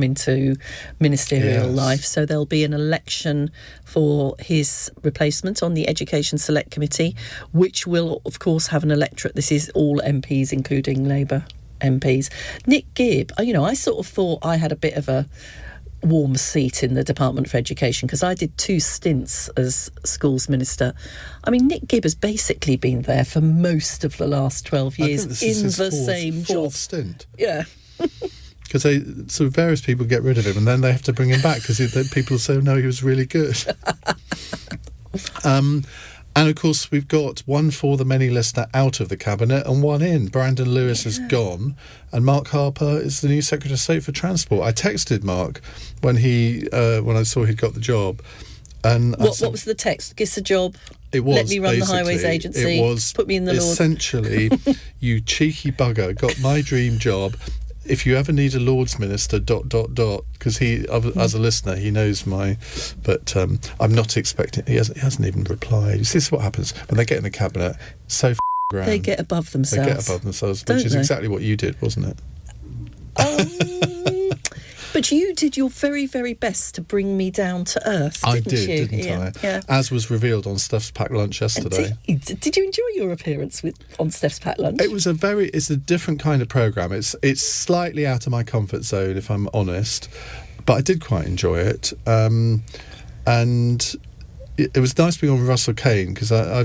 into ministerial life, so there'll be an election for his replacement on the Education Select Committee, which will of course have an electorate. This is all MPs, including Labour MPs. Nick Gibb, I sort of thought I had a bit of a warm seat in the Department for Education because I did 2 stints as schools minister. I mean, Nick Gibb has basically been there for most of the last 12 years in the same job. Fourth stint. Yeah. Because various people get rid of him and then they have to bring him back because people say, no, he was really good. And of course, we've got one for the many listener out of the cabinet and one in. Brandon Lewis is gone, and Mark Harper is the new Secretary of State for Transport. I texted Mark when I saw he'd got the job. And what was the text? Give us a job. It was let me run the Highways Agency. It was put me in the Lord. Essentially, you cheeky bugger, got my dream job. If you ever need a Lords Minister, ... because he, as a listener, he knows my... But I'm not expecting... He hasn't even replied. This is what happens when they get in the cabinet. So grand. They get above themselves. Which is exactly what you did, wasn't it? But you did your very, very best to bring me down to earth, didn't you? Didn't I? Yeah. As was revealed on Steph's Packed Lunch yesterday. Did you enjoy your appearance on Steph's Packed Lunch? It's a different kind of programme. It's slightly out of my comfort zone, if I'm honest, but I did quite enjoy it. And it was nice being on Russell Kane because I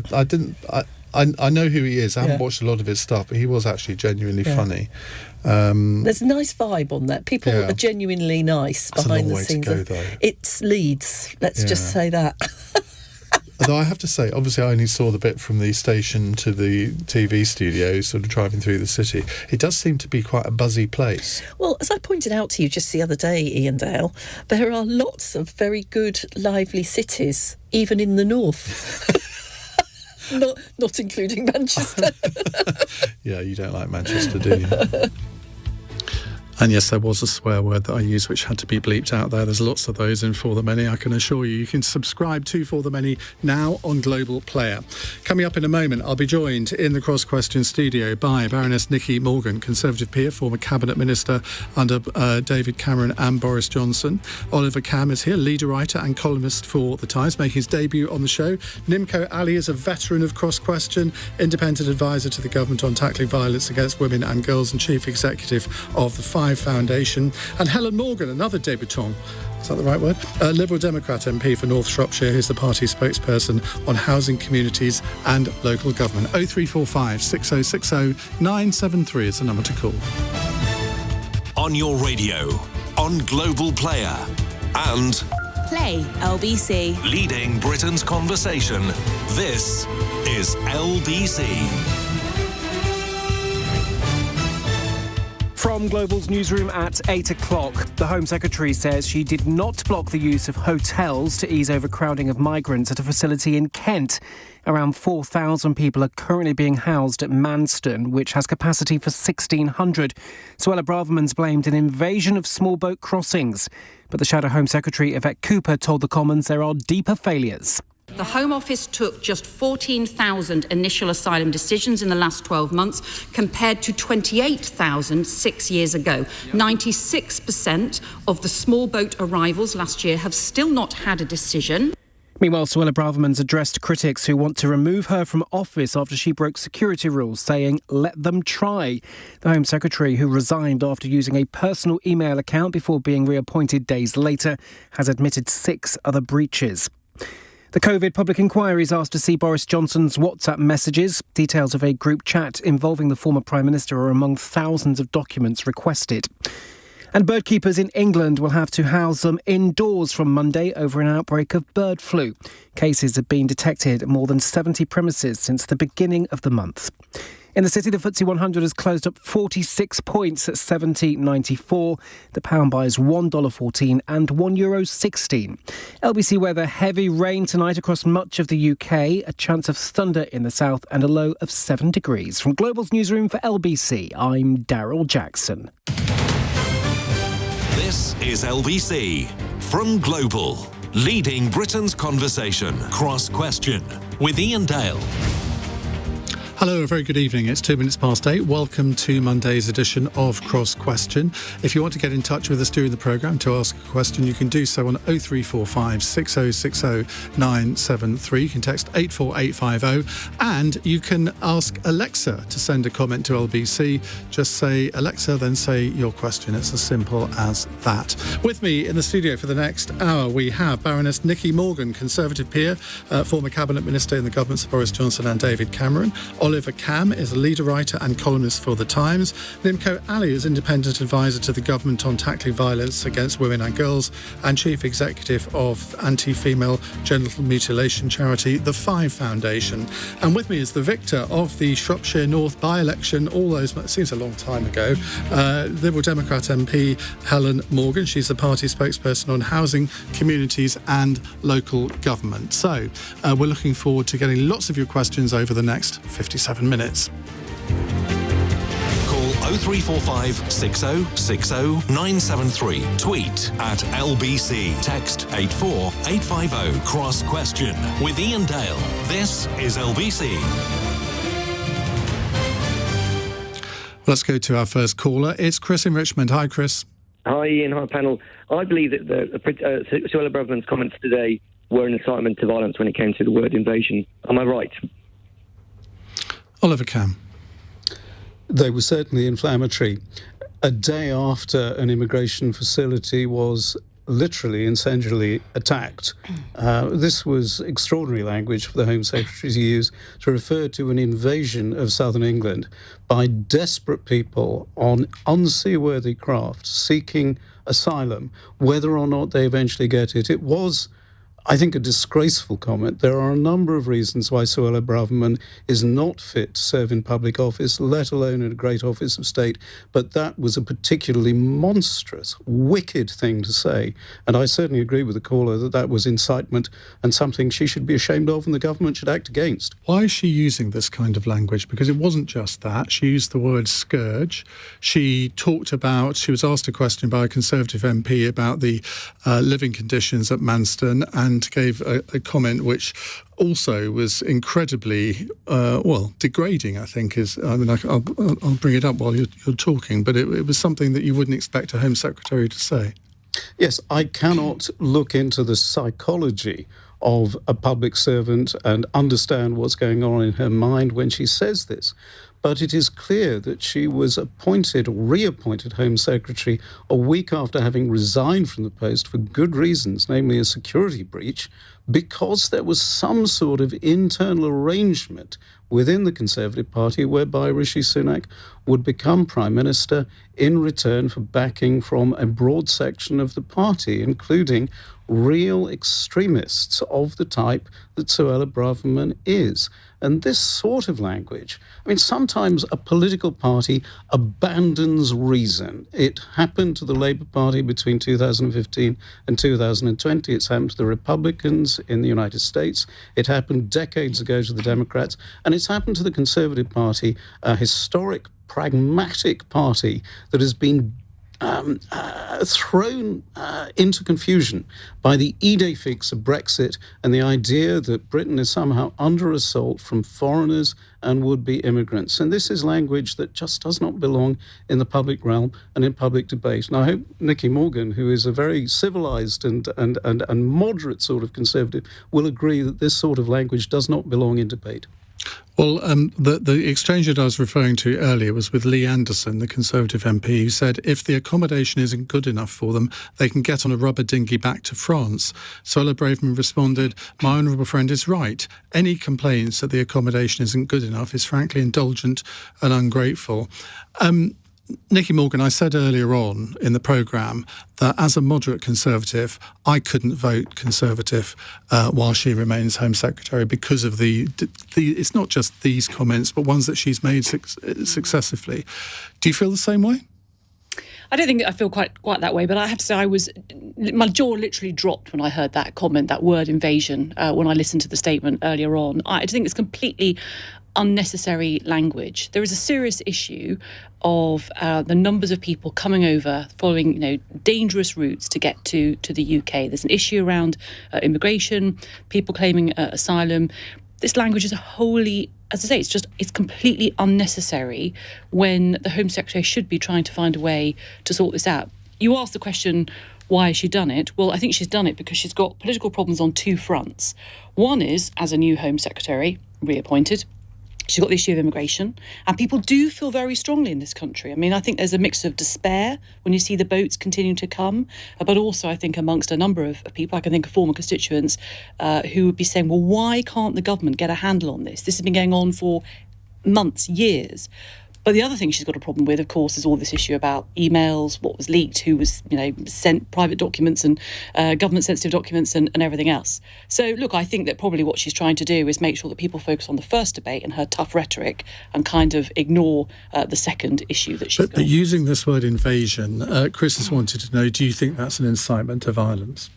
know who he is. I haven't watched a lot of his stuff, but he was actually genuinely funny. There's a nice vibe on that. People are genuinely nice behind the scenes. That's a long way to go, though. It's Leeds. Let's just say that. Although I have to say, obviously, I only saw the bit from the station to the TV studio, sort of driving through the city. It does seem to be quite a buzzy place. Well, as I pointed out to you just the other day, Iain Dale, there are lots of very good, lively cities, even in the north. Not including Manchester. Yeah, you don't like Manchester, do you? And yes, there was a swear word that I used which had to be bleeped out there. There's lots of those in For the Many, I can assure you. You can subscribe to For the Many now on Global Player. Coming up in a moment, I'll be joined in the Cross Question studio by Baroness Nicky Morgan, Conservative peer, former Cabinet Minister under David Cameron and Boris Johnson. Oliver Kamm is here, leader writer and columnist for The Times, making his debut on the show. Nimco Ali is a veteran of Cross Question, independent advisor to the government on tackling violence against women and girls and chief executive of the Five Foundation. And Helen Morgan, another debutante, is that the right word? A Liberal Democrat MP for North Shropshire, who's the party's spokesperson on housing, communities and local government. 0345 6060 973 is the number to call. On your radio, on Global Player and Play LBC. Leading Britain's conversation. This is LBC. From Global's newsroom at 8 o'clock, the Home Secretary says she did not block the use of hotels to ease overcrowding of migrants at a facility in Kent. Around 4,000 people are currently being housed at Manston, which has capacity for 1,600. Suella Braverman's blamed an invasion of small boat crossings. But the Shadow Home Secretary, Yvette Cooper, told the Commons there are deeper failures. The Home Office took just 14,000 initial asylum decisions in the last 12 months, compared to 28,000 6 years ago. 96% of the small boat arrivals last year have still not had a decision. Meanwhile, Suella Braverman's addressed critics who want to remove her from office after she broke security rules, saying, let them try. The Home Secretary, who resigned after using a personal email account before being reappointed days later, has admitted 6 other breaches. The COVID public inquiry's asked to see Boris Johnson's WhatsApp messages. Details of a group chat involving the former Prime Minister are among thousands of documents requested. And bird keepers in England will have to house them indoors from Monday over an outbreak of bird flu. Cases have been detected at more than 70 premises since the beginning of the month. In the city, the FTSE 100 has closed up 46 points at 70.94. The pound buys $1.14 and €1.16. LBC weather, heavy rain tonight across much of the UK, a chance of thunder in the south and a low of 7 degrees. From Global's newsroom for LBC, I'm Daryl Jackson. This is LBC from Global, leading Britain's conversation. Cross Question with Iain Dale. Hello, a very good evening. It's 8:02. Welcome to Monday's edition of Cross Question. If you want to get in touch with us during the programme to ask a question, you can do so on 0345 6060 973. You can text 84850 and you can ask Alexa to send a comment to LBC. Just say Alexa, then say your question. It's as simple as that. With me in the studio for the next hour, we have Baroness Nicky Morgan, Conservative peer, former Cabinet Minister in the governments of Boris Johnson and David Cameron. Oliver Kamm is a leader writer and columnist for The Times. Nimco Ali is independent advisor to the government on tackling violence against women and girls and chief executive of anti-female genital mutilation charity The Five Foundation. And with me is the victor of the Shropshire North by-election, it seems a long time ago, Liberal Democrat MP Helen Morgan. She's the party spokesperson on housing, communities and local government. So we're looking forward to getting lots of your questions over the next 57 minutes. Call 0345 6060 973. Tweet at LBC. Text 84850. Cross Question with Iain Dale. This is LBC. Let's go to our first caller. It's Chris in Richmond. Hi, Chris. Hi, Ian. Hi, panel. I believe that Suella Braverman's comments today were an incitement to violence when it came to the word invasion. Am I right? Oliver Kamm. They were certainly inflammatory. A day after an immigration facility was literally incendiarily attacked. This was extraordinary language for the Home Secretary to use to refer to an invasion of southern England by desperate people on unseaworthy craft seeking asylum, whether or not they eventually get it. It was, I think, a disgraceful comment. There are a number of reasons why Suella Braverman is not fit to serve in public office, let alone in a great office of state. But that was a particularly monstrous, wicked thing to say. And I certainly agree with the caller that that was incitement and something she should be ashamed of and the government should act against. Why is she using this kind of language? Because it wasn't just that. She used the word scourge. She was asked a question by a Conservative MP about the living conditions at Manston and gave a comment which also was incredibly, degrading, I think. I'll bring it up while you're talking, but it was something that you wouldn't expect a Home Secretary to say. Yes, I cannot look into the psychology of a public servant and understand what's going on in her mind when she says this. But it is clear that she was reappointed Home Secretary a week after having resigned from the post for good reasons, namely a security breach, because there was some sort of internal arrangement within the Conservative Party whereby Rishi Sunak would become Prime Minister in return for backing from a broad section of the party, including real extremists of the type that Suella Braverman is. And this sort of language, sometimes a political party abandons reason. It happened to the Labour Party between 2015 and 2020. It's happened to the Republicans in the United States. It happened decades ago to the Democrats. And it's happened to the Conservative Party, a historic, pragmatic party that has been thrown into confusion by the idée fixe of Brexit and the idea that Britain is somehow under assault from foreigners and would-be immigrants. And this is language that just does not belong in the public realm and in public debate. And I hope Nicky Morgan, who is a very civilised and moderate sort of Conservative, will agree that this sort of language does not belong in debate. Well, the exchange that I was referring to earlier was with Lee Anderson, the Conservative MP, who said if the accommodation isn't good enough for them, they can get on a rubber dinghy back to France. Suella Braverman responded, "My honourable friend is right. Any complaints that the accommodation isn't good enough is frankly indulgent and ungrateful." Nicky Morgan, I said earlier on in the programme that as a moderate Conservative, I couldn't vote Conservative while she remains Home Secretary because of the it's not just these comments, but ones that she's made successively. Do you feel the same way? I don't think I feel quite that way, but I have to say my jaw literally dropped when I heard that comment, that word invasion, when I listened to the statement earlier on. I think it's completely unnecessary language. There is a serious issue of the numbers of people coming over following dangerous routes to get to the UK. There's an issue around immigration, people claiming asylum. this language is wholly, as I say, it's completely unnecessary when the Home Secretary should be trying to find a way to sort this out. You asked the question, why has she done it? Well, I think she's done it because she's got political problems on two fronts. One is, as a new Home Secretary, reappointed, she's got the issue of immigration, and people do feel very strongly in this country. I mean, I think there's a mix of despair when you see the boats continuing to come, but also I think amongst a number of people, I can think of former constituents who would be saying, well, why can't the government get a handle on this? This has been going on for months, years. But the other thing she's got a problem with, of course, is all this issue about emails, what was leaked, who was, sent private documents and government-sensitive documents and everything else. So, look, I think that probably what she's trying to do is make sure that people focus on the first debate and her tough rhetoric and kind of ignore the second issue that she's got. But using this word invasion, Chris has wanted to know, do you think that's an incitement to violence?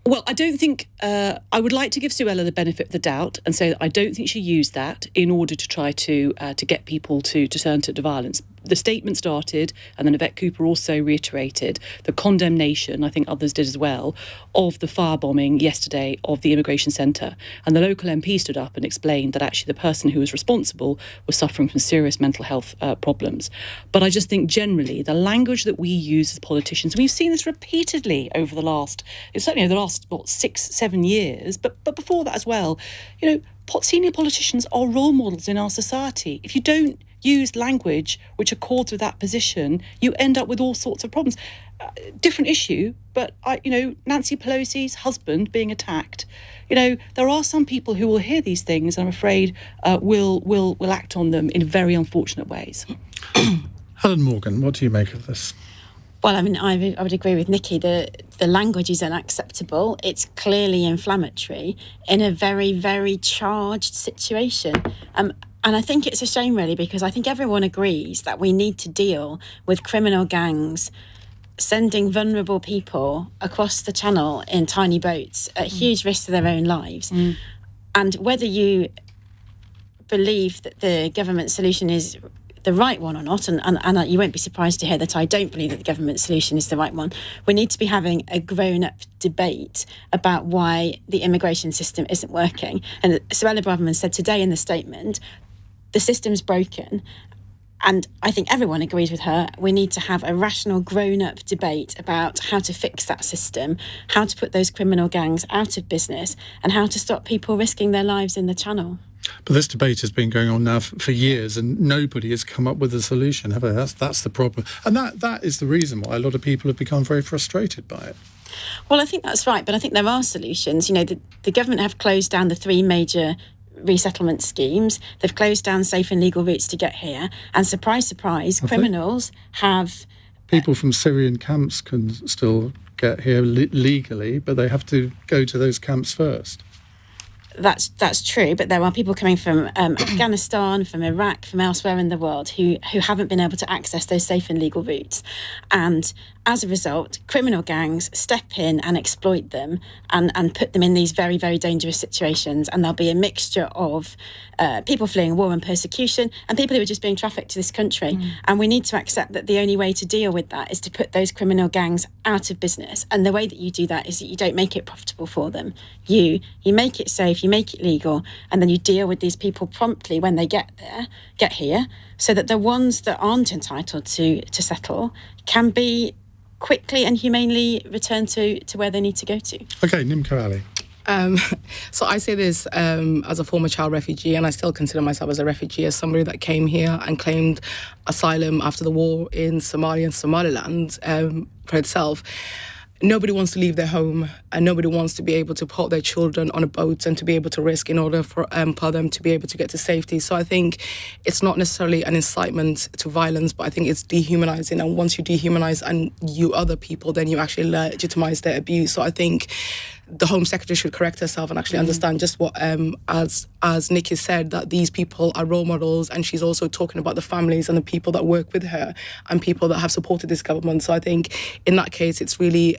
Well, I don't think... I would like to give Suella the benefit of the doubt and say that I don't think she used that in order to try to get people to turn to violence. The statement started, and then Yvette Cooper also reiterated the condemnation, I think others did as well, of the firebombing yesterday of the immigration centre. And the local MP stood up and explained that actually the person who was responsible was suffering from serious mental health problems. But I just think generally the language that we use as politicians, we've seen this repeatedly over the last 6-7 years, but before that as well, senior politicians are role models in our society. If you don't use language which accords with that position, you end up with all sorts of problems. Different issue, but Nancy Pelosi's husband being attacked. There are some people who will hear these things, and I'm afraid will act on them in very unfortunate ways. Helen Morgan, what do you make of this? Well, I mean, I would agree with Nicky. The language is unacceptable. It's clearly inflammatory in a very, very charged situation. And I think it's a shame, really, because I think everyone agrees that we need to deal with criminal gangs sending vulnerable people across the channel in tiny boats at huge risk to their own lives. And whether you believe that the government solution is the right one or not, and you won't be surprised to hear that I don't believe that the government solution is the right one, we need to be having a grown-up debate about why the immigration system isn't working. And Suella Braverman said today in the statement, the system's broken, and I think everyone agrees with her. We need to have a rational, grown-up debate about how to fix that system, how to put those criminal gangs out of business, and how to stop people risking their lives in the channel. But this debate has been going on now for years, and nobody has come up with a solution, have they? That's the problem. And that is the reason why a lot of people have become very frustrated by it. Well, I think that's right, but I think there are solutions. The government have closed down the 3 major resettlement schemes. They've closed down safe and legal routes to get here. And surprise, surprise, criminals have... People from Syrian camps can still get here legally, but they have to go to those camps first. That's true, but there are people coming from Afghanistan, from Iraq, from elsewhere in the world who haven't been able to access those safe and legal routes. And as a result, criminal gangs step in and exploit them and put them in these very, very dangerous situations. And there'll be a mixture of people fleeing war and persecution and people who are just being trafficked to this country. And we need to accept that the only way to deal with that is to put those criminal gangs out of business. And the way that you do that is that you don't make it profitable for them. You make it safe, you make it legal, and then you deal with these people promptly when they get here, so that the ones that aren't entitled to settle can be quickly and humanely returned to where they need to go to. Okay, Nimco Ali. So I say this as a former child refugee, and I still consider myself as a refugee, as somebody that came here and claimed asylum after the war in Somalia and Somaliland for itself. Nobody wants to leave their home, and nobody wants to be able to put their children on a boat and to be able to risk in order for them to be able to get to safety. So I think it's not necessarily an incitement to violence, but I think it's dehumanizing. And once you dehumanize and you other people, then you actually legitimize their abuse. So I think the Home Secretary should correct herself and actually understand just what, as Nicky said, that these people are role models, and she's also talking about the families and the people that work with her and people that have supported this government. So I think in that case, it's really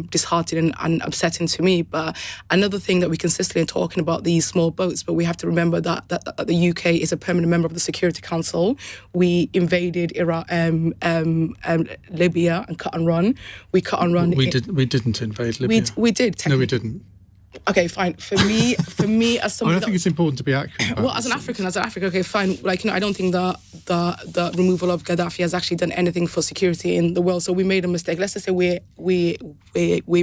disheartening and upsetting to me. But another thing that we consistently are talking about these small boats, but we have to remember that the UK is a permanent member of the Security Council. We invaded Iraq, Libya, and cut and run. We cut and run. We didn't invade Libya. We did. No, we didn't. Okay, fine. For me, as somebody, I think it's important to be accurate. Well, as an African, okay, fine. Like, I don't think the removal of Gaddafi has actually done anything for security in the world. So we made a mistake. Let's just say we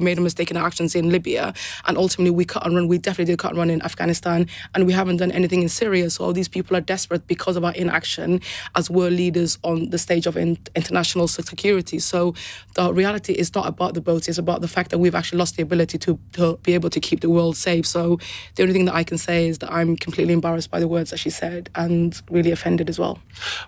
made a mistake in our actions in Libya, and ultimately we cut and run. We definitely did cut and run in Afghanistan, and we haven't done anything in Syria. So all these people are desperate because of our inaction as world leaders on the stage of international security. So the reality is not about the boats; it's about the fact that we've actually lost the ability to be able to keep the world safe. So the only thing that I can say is that I'm completely embarrassed by the words that she said and really offended as well.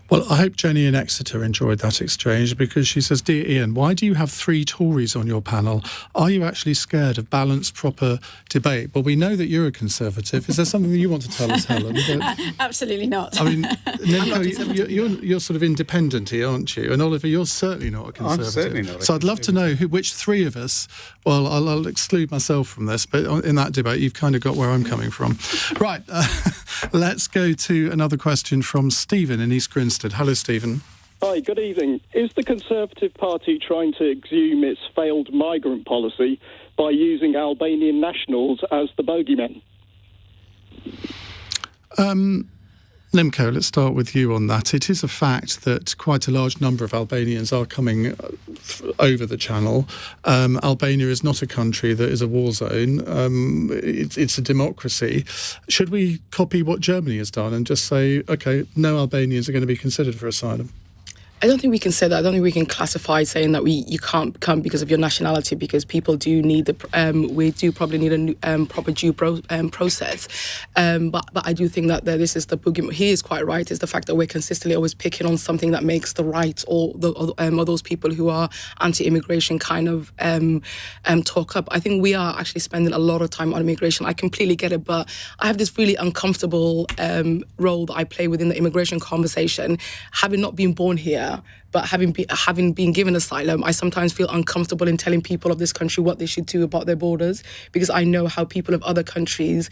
Well, I hope Jenny in Exeter enjoyed that exchange, because she says, "Dear Iain, why do you have 3 Tories on your panel? Are you actually scared of balanced, proper debate?" Well, we know that you're a Conservative. Is there something that you want to tell us, Helen? But, absolutely not. I mean, Nimco, you're sort of independent here, aren't you? And Oliver, you're certainly not a Conservative. I'm certainly not. So I'd love to know which 3 of us, well, I'll exclude myself from this, but in that debate, you've kind of got where I'm coming from. Right, let's go to another question from Stephen in East Grinstead. Hello, Stephen. Hi, good evening. Is the Conservative Party trying to exhume its failed migrant policy by using Albanian nationals as the bogeymen? Nimco, let's start with you on that. It is a fact that quite a large number of Albanians are coming over the Channel. Albania is not a country that is a war zone. It's a democracy. Should we copy what Germany has done and just say, OK, no Albanians are going to be considered for asylum? I don't think we can say that. I don't think we can classify saying that you can't come because of your nationality, because people do need we do probably need a proper due process. But I do think that this is the boogeyman. He is quite right. Is the fact that we're consistently always picking on something that makes the right or those people who are anti-immigration kind of talk up. I think we are actually spending a lot of time on immigration. I completely get it, but I have this really uncomfortable role that I play within the immigration conversation, having not been born here. But having been given asylum, I sometimes feel uncomfortable in telling people of this country what they should do about their borders, because I know how people of other countries,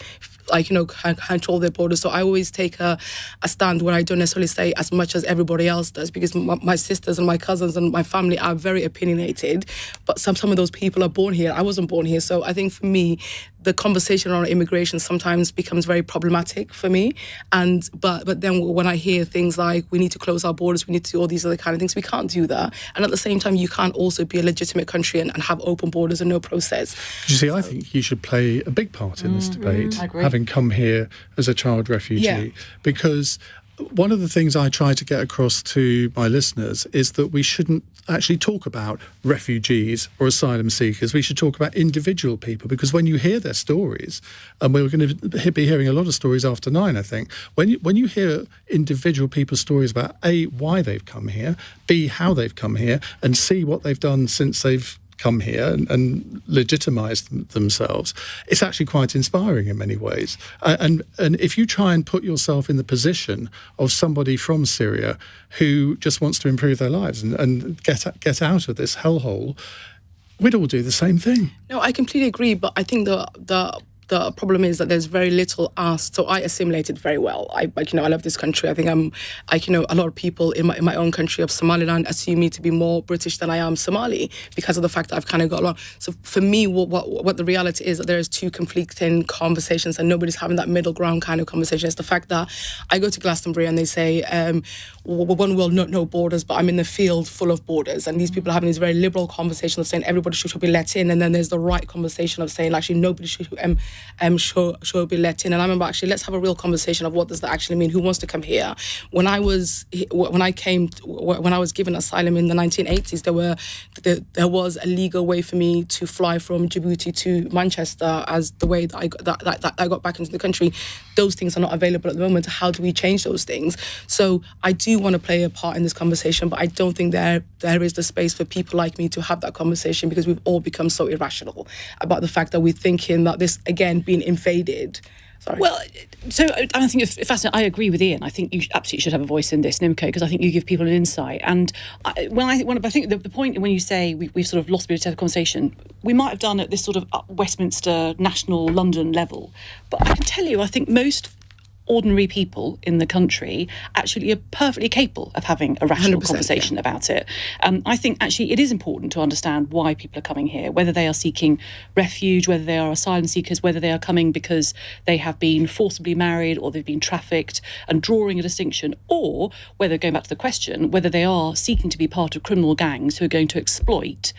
control their borders. So I always take a stand where I don't necessarily say as much as everybody else does, because my sisters and my cousins and my family are very opinionated. But some of those people are born here. I wasn't born here. So I think for me, the conversation around immigration sometimes becomes very problematic for me. But then when I hear things like we need to close our borders, we need to do all these other kind of things, we can't do that. And at the same time, you can't also be a legitimate country and have open borders and no process. You see, I think you should play a big part in this debate, having come here as a child refugee, because one of the things I try to get across to my listeners is that we shouldn't actually talk about refugees or asylum seekers. We should talk about individual people, because when you hear their stories, and we're going to be hearing a lot of stories after 9, I think, when you hear individual people's stories about A, why they've come here, B, how they've come here, and C, what they've done since they've come here and legitimised themselves, it's actually quite inspiring in many ways. And if you try and put yourself in the position of somebody from Syria who just wants to improve their lives and get out of this hellhole, we'd all do the same thing. No, I completely agree, but I think the problem is that there's very little asked. So I assimilated very well. I love this country. I think a lot of people in my own country of Somaliland assume me to be more British than I am Somali because of the fact that I've kind of got along. So for me, what the reality is that there's 2 conflicting conversations and nobody's having that middle ground kind of conversation. It's the fact that I go to Glastonbury and they say, one world, no borders, but I'm in the field full of borders. And these people are having this very liberal conversation of saying everybody should be let in. And then there's the right conversation of saying actually nobody should be let in. And I remember actually, let's have a real conversation of what does that actually mean? Who wants to come here? When I was given asylum in the 1980s, there was a legal way for me to fly from Djibouti to Manchester as the way that I got back into the country. Those things are not available at the moment. How do we change those things? So I do want to play a part in this conversation, but I don't think there is the space for people like me to have that conversation, because we've all become so irrational about the fact that we're thinking that this, again, being invaded. Sorry. Well, so I think it's fascinating. I agree with Iain. I think you absolutely should have a voice in this, Nimco, because I think you give people an insight. And I think the point when you say we've sort of lost a bit of the conversation, we might have done at this sort of Westminster, national, London level. But I can tell you, I think most ordinary people in the country actually are perfectly capable of having a rational conversation about it. I think actually it is important to understand why people are coming here, whether they are seeking refuge, whether they are asylum seekers, whether they are coming because they have been forcibly married or they've been trafficked, and drawing a distinction, or whether, going back to the question, whether they are seeking to be part of criminal gangs who are going to exploit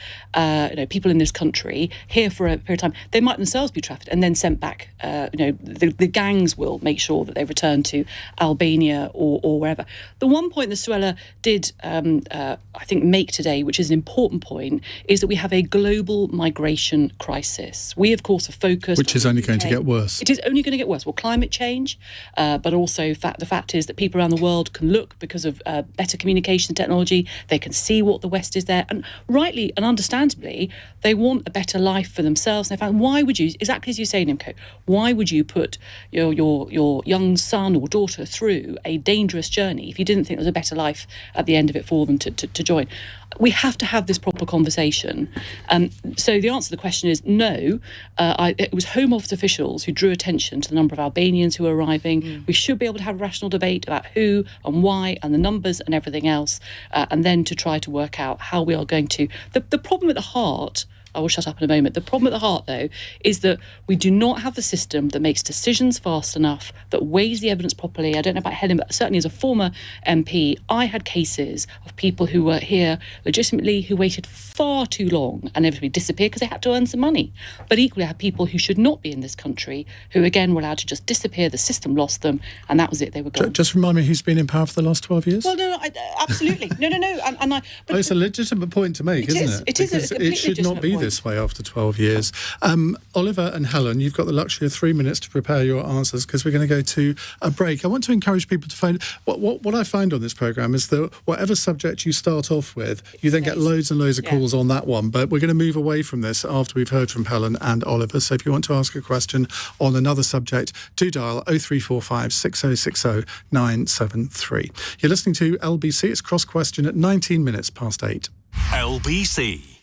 people in this country here for a period of time. They might themselves be trafficked and then sent back. The gangs will make sure that they return to Albania or wherever. The one point that Suella did, I think, make today, which is an important point, is that we have a global migration crisis. We, of course, are focused... Which is only going to get worse. It is only going to get worse. Well, climate change, but also the fact is that people around the world can look, because of better communication technology, they can see what the West is there. And rightly and understandably, they want a better life for themselves. And they find, why would you, exactly as you say, Nimco, why would you put your young son or daughter through a dangerous journey if you didn't think there was a better life at the end of it for them to join? We have to have this proper conversation. So the answer to the question is no. It was Home Office officials who drew attention to the number of Albanians who were arriving. We should be able to have a rational debate about who and why and the numbers and everything else, and then to try to work out how we are going to... The problem at the heart... I will shut up in a moment. The problem at the heart, though, is that we do not have the system that makes decisions fast enough, that weighs the evidence properly. I don't know about Helen, but certainly as a former MP, I had cases of people who were here legitimately, who waited far too long and inevitably disappeared because they had to earn some money. But equally, I had people who should not be in this country, who again were allowed to just disappear. The system lost them, and that was it. They were gone. Just remind me who's been in power for the last 12 years? Well, no, absolutely. No. But it's a legitimate point to make, isn't it? It is a completely it should not be point. This way after 12 years. Oliver and Helen, you've got the luxury of 3 minutes to prepare your answers because we're going to go to a break. I want to encourage people to find... What I find on this programme is that whatever subject you start off with, you then get loads and loads of calls on that one. But we're going to move away from this after we've heard from Helen and Oliver. So if you want to ask a question on another subject, do dial 0345 6060 973. You're listening to LBC. It's Cross Question at 19 minutes past 8. LBC.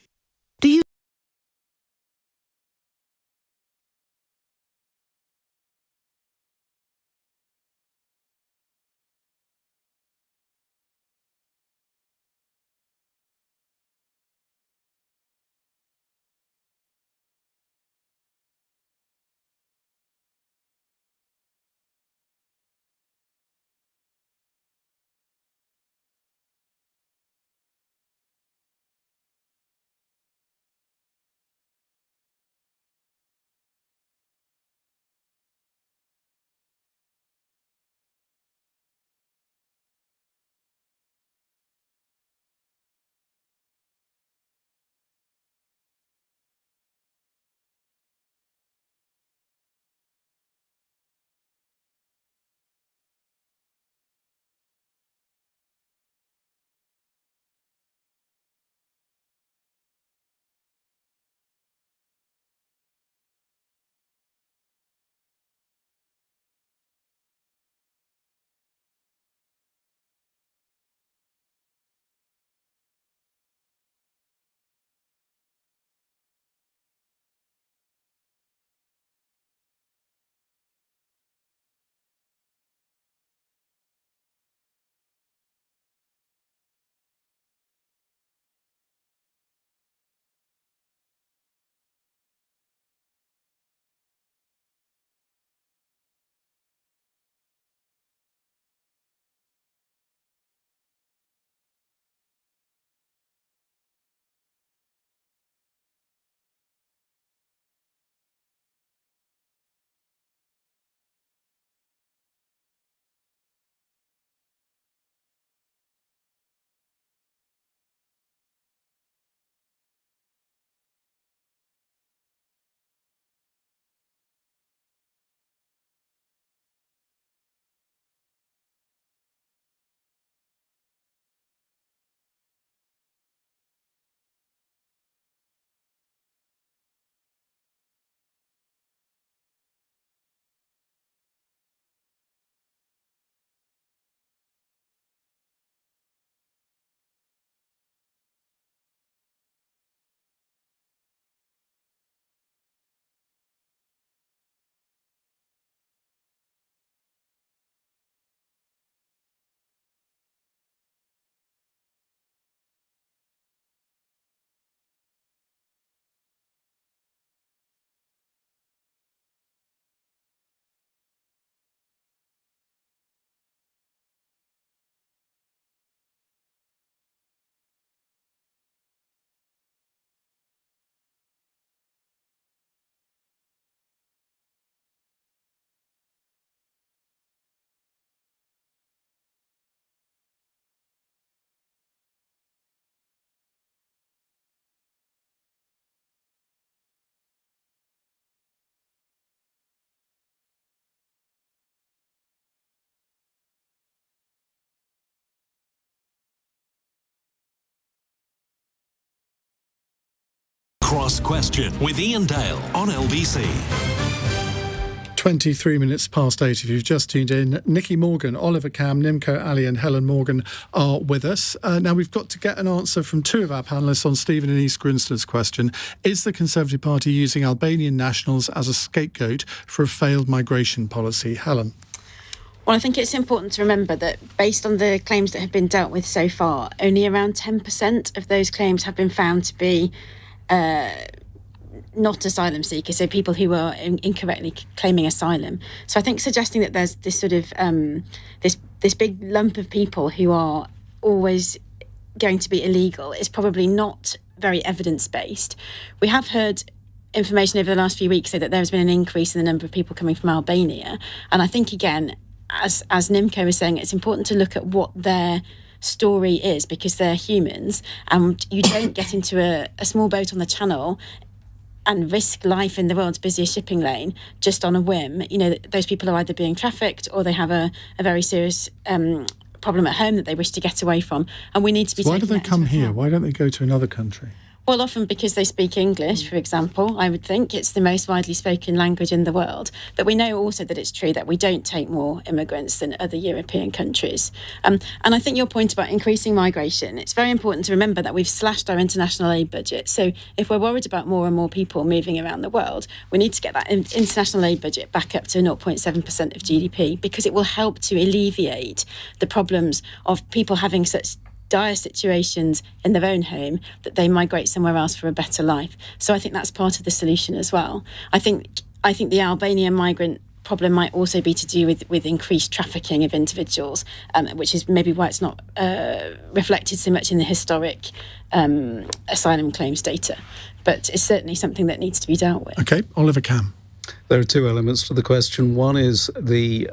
Cross Question with Iain Dale on LBC. 23 minutes past 8 if you've just tuned in. Nicky Morgan, Oliver Kamm, Nimco Ali and Helen Morgan are with us. Now we've got to get an answer from two of our panellists on Stephen and East Grinstead's question. Is the Conservative Party using Albanian nationals as a scapegoat for a failed migration policy? Helen? Well, I think it's important to remember that based on the claims that have been dealt with so far, only around 10% of those claims have been found to be not asylum seekers, so people who are incorrectly claiming asylum. So I think suggesting that there's this sort of this big lump of people who are always going to be illegal is probably not very evidence-based. We have heard information over the last few weeks say that there has been an increase in the number of people coming from Albania, and I think again, as Nimco was saying, it's important to look at what their story is, because they're humans, and you don't get into a small boat on the Channel and risk life in the world's busiest shipping lane just on a whim. You know, those people are either being trafficked or they have a very serious problem at home that they wish to get away from, and we need to be. Why do they come here? Why don't they go to another country? Well, often because they speak English, for example. I would think it's the most widely spoken language in the world. But we know also that it's true that we don't take more immigrants than other European countries. And I think your point about increasing migration, it's very important to remember that we've slashed our international aid budget. So if we're worried about more and more people moving around the world, we need to get that international aid budget back up to 0.7% of GDP, because it will help to alleviate the problems of people having such dire situations in their own home that they migrate somewhere else for a better life. So I think that's part of the solution as well. I think the Albanian migrant problem might also be to do with increased trafficking of individuals, which is maybe why it's not reflected so much in the historic asylum claims data. But it's certainly something that needs to be dealt with. OK, Oliver Kamm. There are two elements to the question. One is the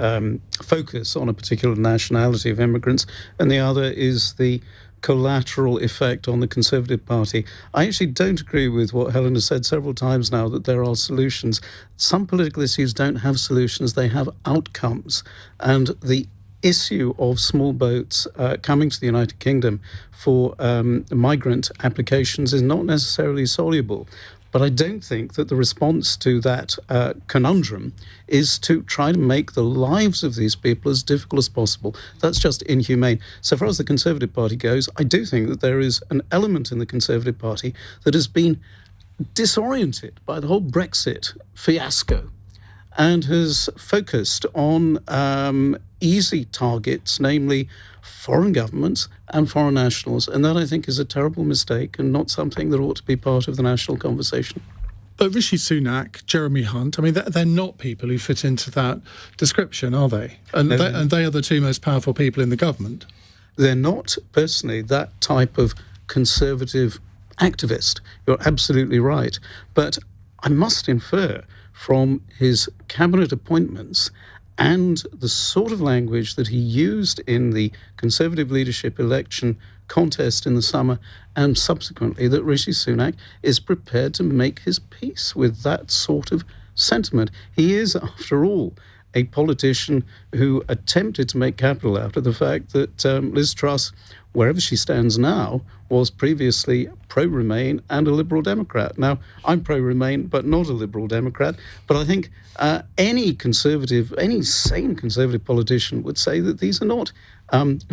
focus on a particular nationality of immigrants, and the other is the collateral effect on the Conservative Party. I actually don't agree with what Helen has said several times now, that there are solutions. Some political issues don't have solutions, they have outcomes. And the issue of small boats coming to the United Kingdom for migrant applications is not necessarily soluble. But I don't think that the response to that conundrum is to try to make the lives of these people as difficult as possible. That's just inhumane. So far as the Conservative Party goes, I do think that there is an element in the Conservative Party that has been disoriented by the whole Brexit fiasco and has focused on easy targets, namely foreign governments and foreign nationals. And that, I think, is a terrible mistake and not something that ought to be part of the national conversation. But Rishi Sunak, Jeremy Hunt, I mean, they're not people who fit into that description, are they? And they are the two most powerful people in the government. They're not, personally, that type of conservative activist. You're absolutely right. But I must infer from his cabinet appointments and the sort of language that he used in the Conservative leadership election contest in the summer and subsequently, that Rishi Sunak is prepared to make his peace with that sort of sentiment. He is, after all, a politician who attempted to make capital out of the fact that Liz Truss, wherever she stands now, was previously pro-Remain and a Liberal Democrat. Now, I'm pro-Remain, but not a Liberal Democrat. But I think any sane Conservative politician would say that these are not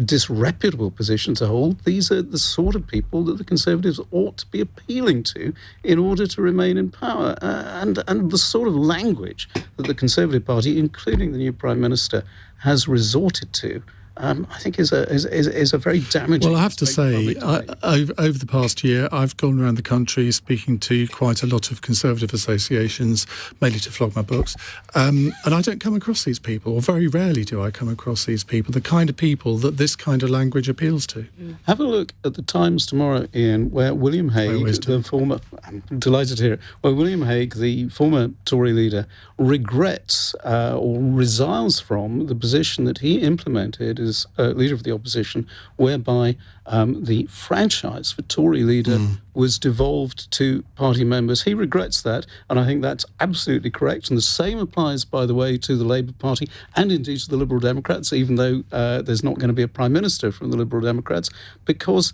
disreputable positions to hold. These are the sort of people that the Conservatives ought to be appealing to in order to remain in power. And the sort of language that the Conservative Party, including the new Prime Minister, has resorted to, I think is a very damaging. Well, I have to say, over the past year, I've gone around the country speaking to quite a lot of Conservative associations, mainly to flog my books, and I don't come across these people, or very rarely do I come across these people, the kind of people that this kind of language appeals to. Have a look at the Times tomorrow, Ian, where William Hague, the former, I'm delighted to hear it, where William Hague, the former Tory leader, regrets or resiles from the position that he implemented as leader of the opposition, whereby the franchise for Tory leader was devolved to party members. He regrets that, and I think that's absolutely correct. And the same applies, by the way, to the Labour Party and indeed to the Liberal Democrats, even though there's not going to be a Prime Minister from the Liberal Democrats, because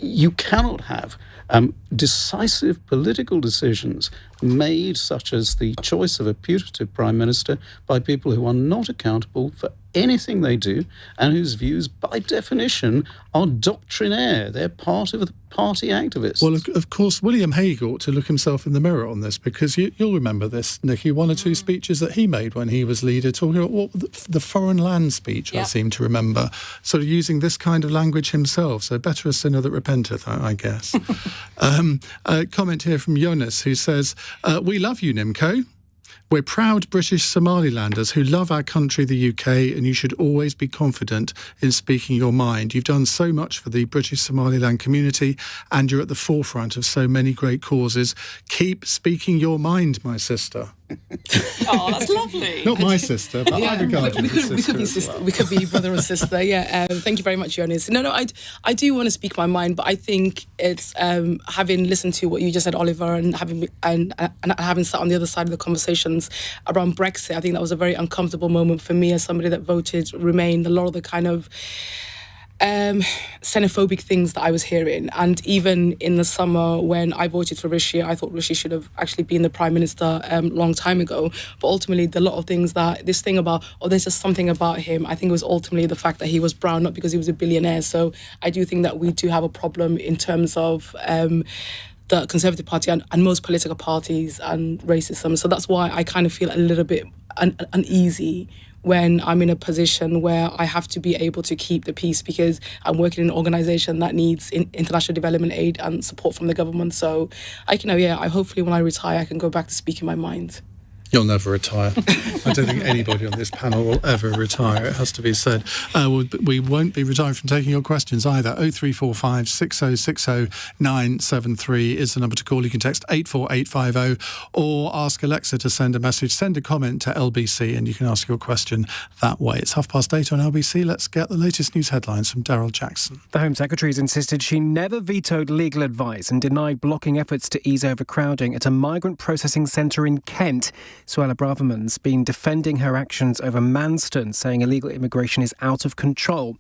you cannot have decisive political decisions made, such as the choice of a putative prime minister, by people who are not accountable for anything they do and whose views, by definition, are doctrinaire. They're part of the party activists. Well, of course, William Hague ought to look himself in the mirror on this, because you'll remember this, Nicky, one or two speeches that he made when he was leader, talking about the foreign land speech, I seem to remember, sort of using this kind of language himself. So better a sinner that repenteth, I guess. A comment here from Jonas, who says, we love you, Nimco. We're proud British Somalilanders who love our country, the UK, and you should always be confident in speaking your mind. You've done so much for the British Somaliland community, and you're at the forefront of so many great causes. Keep speaking your mind, my sister. Oh, that's lovely. Not my sister, but I regard you as sister. We could be brother and sister. Yeah. Thank you very much, Jonas. No, I do want to speak my mind, but I think it's having listened to what you just said, Oliver, and having sat on the other side of the conversations around Brexit. I think that was a very uncomfortable moment for me as somebody that voted Remain. A lot of the kind of xenophobic things that I was hearing, and even in the summer when I voted for Rishi, I thought Rishi should have actually been the Prime Minister long time ago. But ultimately, a lot of things that this thing about, there's just something about him, I think it was ultimately the fact that he was brown, not because he was a billionaire. So I do think that we do have a problem in terms of the Conservative Party and most political parties and racism. So that's why I kind of feel a little bit uneasy when I'm in a position where I have to be able to keep the peace, because I'm working in an organisation that needs international development aid and support from the government. So I hopefully when I retire, I can go back to speaking my mind. You'll never retire. I don't think anybody on this panel will ever retire, it has to be said. We won't be retiring from taking your questions either. 0345 6060 973 is the number to call. You can text 84850 or ask Alexa to send a message. Send a comment to LBC and you can ask your question that way. It's 8:30 on LBC. Let's get the latest news headlines from Daryl Jackson. The Home Secretary has insisted she never vetoed legal advice and denied blocking efforts to ease overcrowding at a migrant processing centre in Kent. Suella Braverman's been defending her actions over Manston, saying illegal immigration is out of control.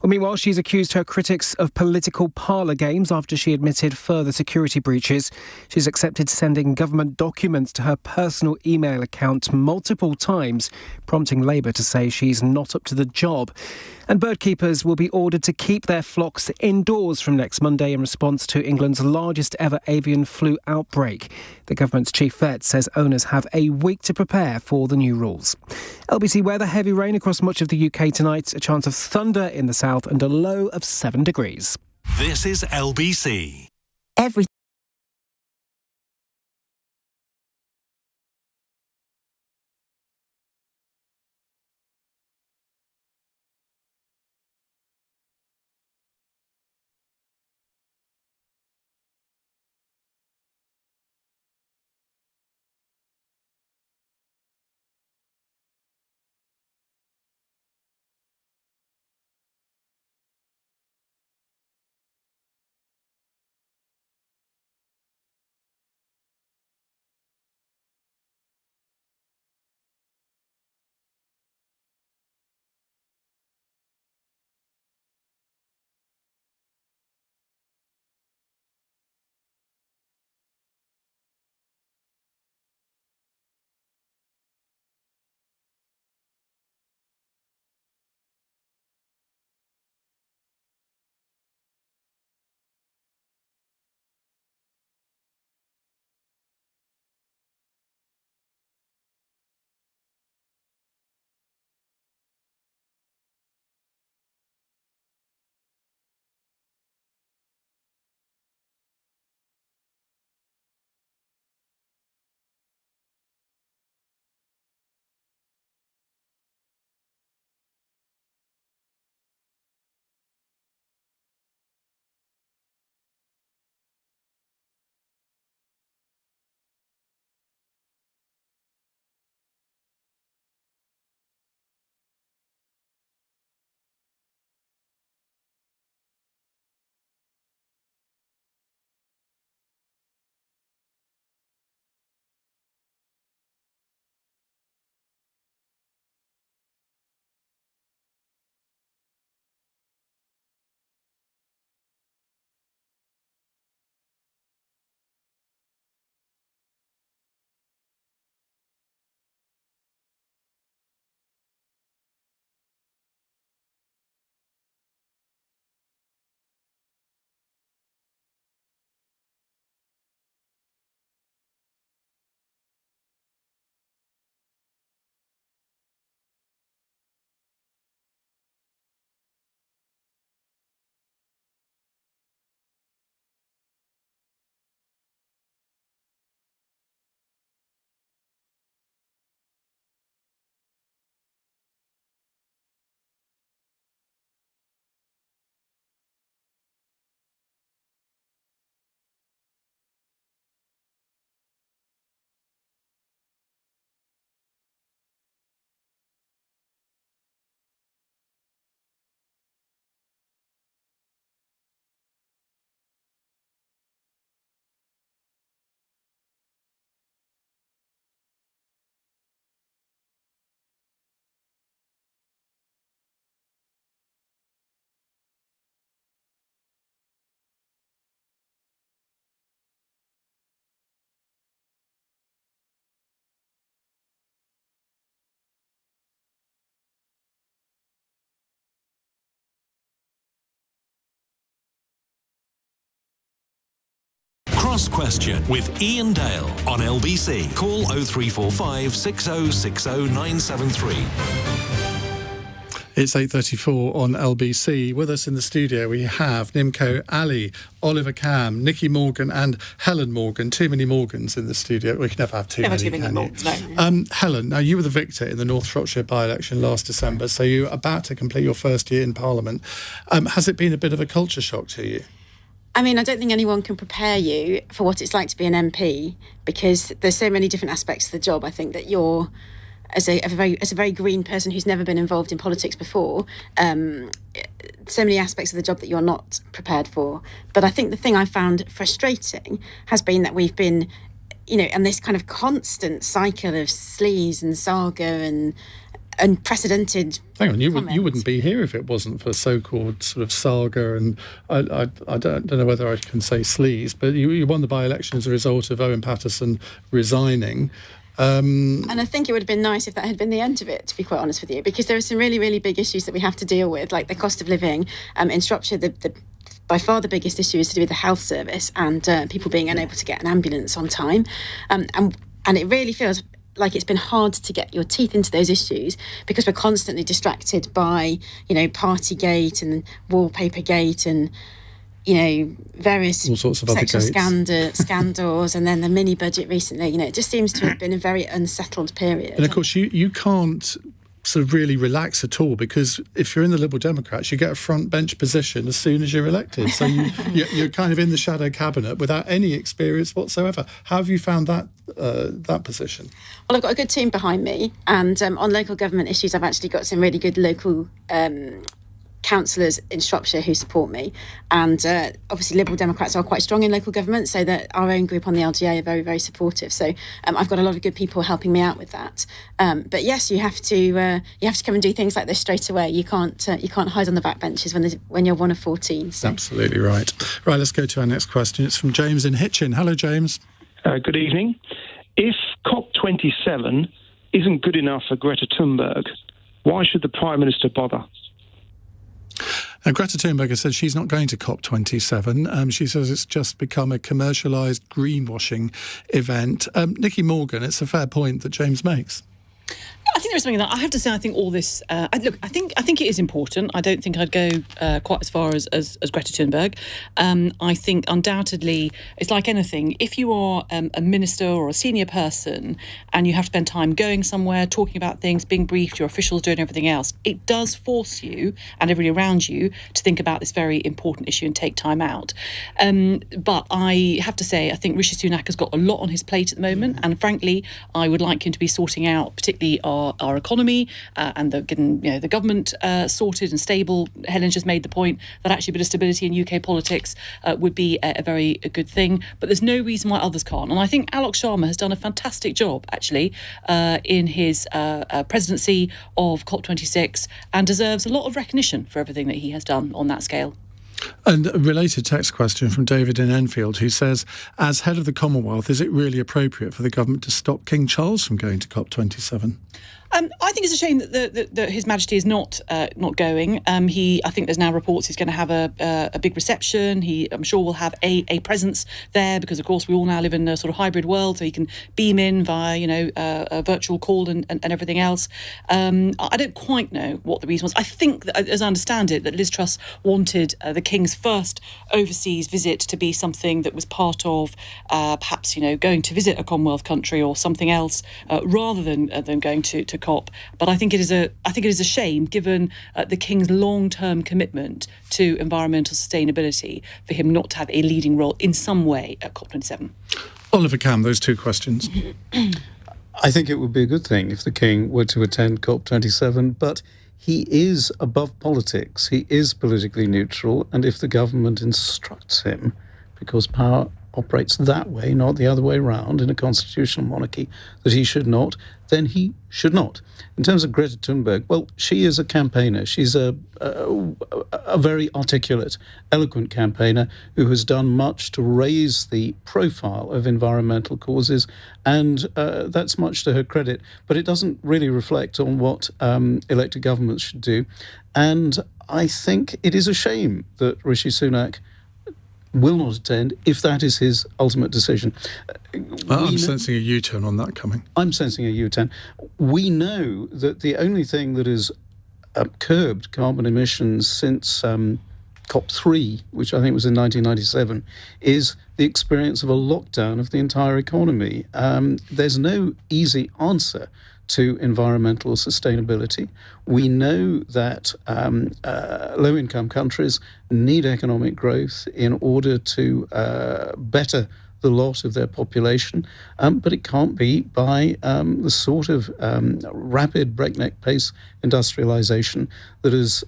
Well, meanwhile, she's accused her critics of political parlour games after she admitted further security breaches. She's accepted sending government documents to her personal email account multiple times, prompting Labour to say she's not up to the job. And bird keepers will be ordered to keep their flocks indoors from next Monday in response to England's largest ever avian flu outbreak. The government's chief vet says owners have a week to prepare for the new rules. LBC weather, heavy rain across much of the UK tonight, a chance of thunder in the south and a low of 7 degrees. This is LBC. Cross Question with Iain Dale on LBC. Call 0345 6060 973. It's 8:34 on LBC. With us in the studio, we have Nimco, Ali, Oliver Kamm, Nicky Morgan and Helen Morgan. Too many Morgans in the studio. We can never have too many, can you? No. Helen, now you were the victor in the North Shropshire by-election last December, so you're about to complete your first year in Parliament. Has it been a bit of a culture shock to you? I mean, I don't think anyone can prepare you for what it's like to be an MP, because there's so many different aspects of the job. I think that you're, as a very green person who's never been involved in politics before, so many aspects of the job that you're not prepared for. But I think the thing I found frustrating has been that we've been, and this kind of constant cycle of sleaze and saga and unprecedented. Hang on, you wouldn't be here if it wasn't for so-called sort of saga, and I don't know whether I can say sleaze, but you won the by-election as a result of Owen Paterson resigning. And I think it would have been nice if that had been the end of it, to be quite honest with you, because there are some really, really big issues that we have to deal with, like the cost of living. In Shropshire, by far the biggest issue is to do with the health service and people being unable to get an ambulance on time. And it really feels like it's been hard to get your teeth into those issues because we're constantly distracted by, Partygate and Wallpapergate and various all sorts of sexual other scandals, and then the mini budget recently. It just seems to have been a very unsettled period. And of course, you can't sort of really relax at all, because if you're in the Liberal Democrats, you get a front bench position as soon as you're elected. So you're kind of in the shadow cabinet without any experience whatsoever. How have you found that position? Well, I've got a good team behind me, and on local government issues, I've actually got some really good local councillors in Shropshire who support me, and obviously Liberal Democrats are quite strong in local government, so that our own group on the LGA are very, very supportive. So I've got a lot of good people helping me out with that. But yes, you have to come and do things like this straight away. You can't hide on the back benches when you're one of 14. So. Absolutely right. Right, let's go to our next question. It's from James in Hitchin. Hello, James. Good evening. If COP27 isn't good enough for Greta Thunberg, why should the Prime Minister bother? Now, Greta Thunberg has said she's not going to COP27. She says it's just become a commercialised greenwashing event. Nicky Morgan, it's a fair point that James makes. I think there's something that I have to say. I think all this. I think it is important. I don't think I'd go quite as far as Greta Thunberg. I think undoubtedly it's like anything. If you are a minister or a senior person and you have to spend time going somewhere, talking about things, being briefed, your officials doing everything else, it does force you and everybody around you to think about this very important issue and take time out. But I have to say, I think Rishi Sunak has got a lot on his plate at the moment, and frankly, I would like him to be sorting out, particularly our economy and getting the government sorted and stable. Helen just made the point that actually a bit of stability in UK politics would be a very good thing, but there's no reason why others can't. And I think Alok Sharma has done a fantastic job actually in his presidency of COP26 and deserves a lot of recognition for everything that he has done on that scale. And a related text question from David in Enfield, who says, as head of the Commonwealth, is it really appropriate for the government to stop King Charles from going to COP27? I think it's a shame that His Majesty is not going. I think there's now reports he's going to have a big reception. He, I'm sure, will have a presence there because, of course, we all now live in a sort of hybrid world, so he can beam in via a virtual call and everything else. I don't quite know what the reason was. I think that, as I understand it, that Liz Truss wanted the King's first overseas visit to be something that was part of perhaps going to visit a Commonwealth country or something else rather than going to COP. But I think it is a shame, given the King's long-term commitment to environmental sustainability, for him not to have a leading role in some way at COP27. Oliver Kamm, those two questions. I think it would be a good thing if the King were to attend COP27, but he is above politics. He is politically neutral, and if the government instructs him, because power operates that way, not the other way around in a constitutional monarchy, that he should not, then he should not. In terms of Greta Thunberg, well, she is a campaigner. She's a very articulate, eloquent campaigner who has done much to raise the profile of environmental causes, and that's much to her credit. But it doesn't really reflect on what elected governments should do. And I think it is a shame that Rishi Sunak will not attend if that is his ultimate decision. I'm sensing a U-turn on that coming. I'm sensing a U-turn. We know that the only thing that has curbed carbon emissions since COP3, which I think was in 1997, is the experience of a lockdown of the entire economy. There's no easy answer to environmental sustainability. We know that low-income countries need economic growth in order to better the lot of their population, but it can't be by the sort of rapid breakneck pace industrialization that has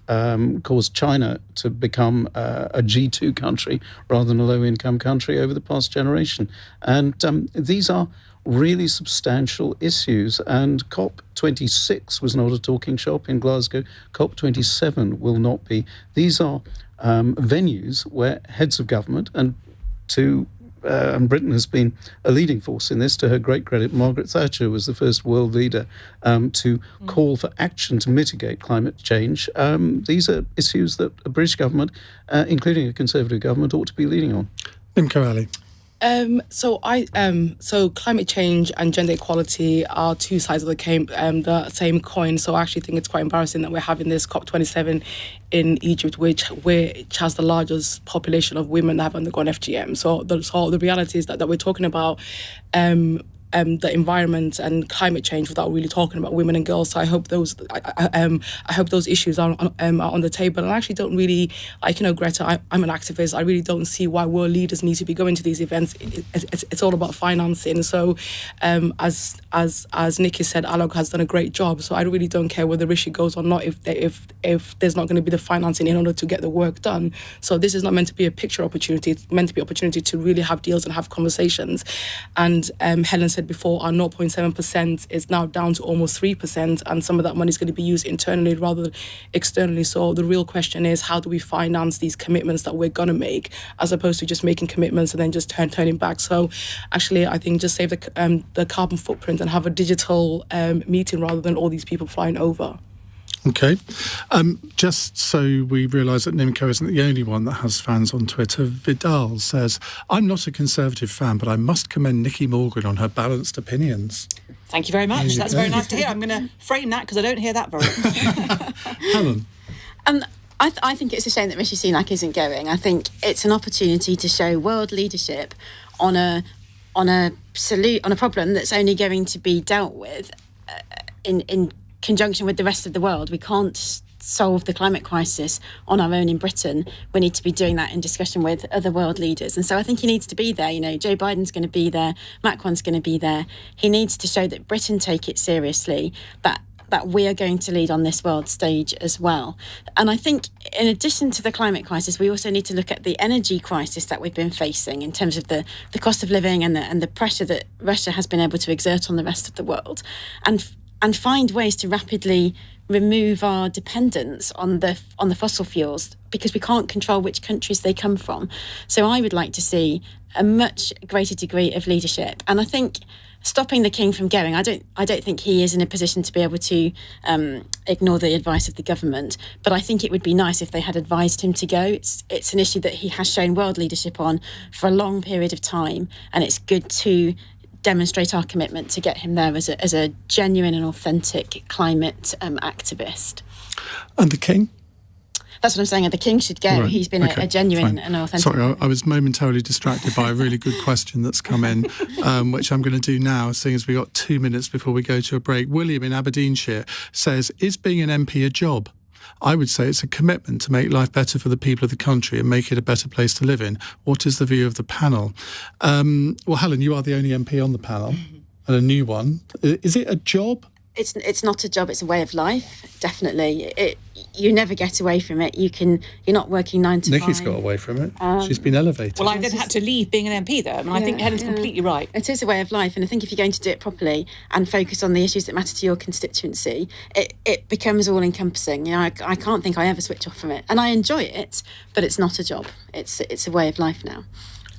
caused China to become a G2 country rather than a low-income country over the past generation. And these are really substantial issues, and COP26 was not a talking shop in Glasgow. COP27 will not be. These are venues where heads of government, and Britain has been a leading force in this. To her great credit, Margaret Thatcher was the first world leader to call for action to mitigate climate change. These are issues that a British government, including a Conservative government, ought to be leading on. Nimco Ali. So climate change and gender equality are two sides of the same coin. So I actually think it's quite embarrassing that we're having this COP27 in Egypt, which has the largest population of women that have undergone FGM. So the reality is that we're talking about the environment and climate change without really talking about women and girls. So I hope those issues are on the table. And I actually don't really, Greta, I'm an activist. I really don't see why world leaders need to be going to these events. It's all about financing. So as Nicky said, Alok has done a great job. So I really don't care whether Rishi goes or not if there's not going to be the financing in order to get the work done. So this is not meant to be a picture opportunity. It's meant to be an opportunity to really have deals and have conversations. And Helen said before, our 0.7% is now down to almost 3%, and some of that money is going to be used internally rather than externally. So the real question is, how do we finance these commitments that we're going to make, as opposed to just making commitments and then just turning back? So actually, I think just save the carbon footprint and have a digital meeting rather than all these people flying over. Okay. Just so we realise that Nimco isn't the only one that has fans on Twitter, Vidal says, I'm not a Conservative fan, but I must commend Nicky Morgan on her balanced opinions. Thank you very much. That's very nice to hear. I'm going to frame that because I don't hear that very often. Helen? I think it's a shame that Rishi Sunak isn't going. I think it's an opportunity to show world leadership on a problem that's only going to be dealt with in conjunction with the rest of the world. We can't solve the climate crisis on our own in Britain. We need to be doing that in discussion with other world leaders. And so I think he needs to be there. Joe Biden's going to be there, Macron's going to be there. He needs to show that Britain take it seriously, that we are going to lead on this world stage as well. And I think in addition to the climate crisis, we also need to look at the energy crisis that we've been facing in terms of the cost of living and the pressure that Russia has been able to exert on the rest of the world, and find ways to rapidly remove our dependence on the fossil fuels, because we can't control which countries they come from. So I would like to see a much greater degree of leadership. And I think stopping the King from going, I don't think he is in a position to be able to ignore the advice of the government. But I think it would be nice if they had advised him to go. It's an issue that he has shown world leadership on for a long period of time, and it's good to demonstrate our commitment to get him there as a genuine and authentic climate activist. And the King? That's what I'm saying. The King should go. Right. He's been a genuine and authentic. Sorry, I was momentarily distracted by a really good question that's come in, which I'm going to do now, seeing as we've got 2 minutes before we go to a break. William in Aberdeenshire says, is being an MP a job? I would say it's a commitment to make life better for the people of the country and make it a better place to live in. What is the view of the panel? Well, Helen, you are the only MP on the panel, and a new one. Is it a job? It's not a job, it's a way of life, definitely. You never get away from it. You're not working 9 to 5. Nicky's got away from it. She's been elevated. Well, I then had to leave being an MP there. I think Helen's completely right. It is a way of life, and I think if you're going to do it properly and focus on the issues that matter to your constituency, it becomes all-encompassing. I can't think I ever switch off from it. And I enjoy it, but it's not a job. It's a way of life now.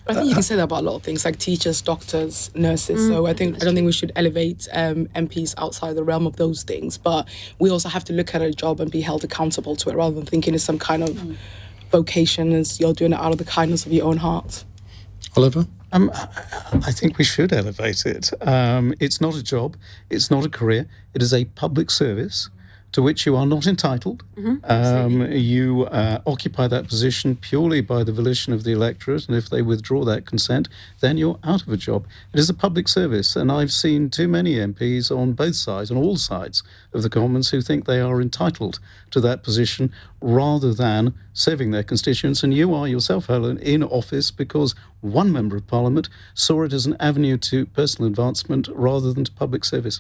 I think you can say that about a lot of things, like teachers, doctors, nurses. So I don't think we should elevate MPs outside the realm of those things. But we also have to look at a job and be held accountable to it, rather than thinking it's some kind of vocation as you're doing it out of the kindness of your own heart. Oliver? I think we should elevate it. It's not a job. It's not a career. It is a public service to which you are not entitled. You occupy that position purely by the volition of the electorate, and if they withdraw that consent, then you're out of a job. It is a public service, and I've seen too many MPs on both sides, on all sides of the Commons, who think they are entitled to that position rather than serving their constituents. And you are yourself, Helen, in office because one Member of Parliament saw it as an avenue to personal advancement rather than to public service.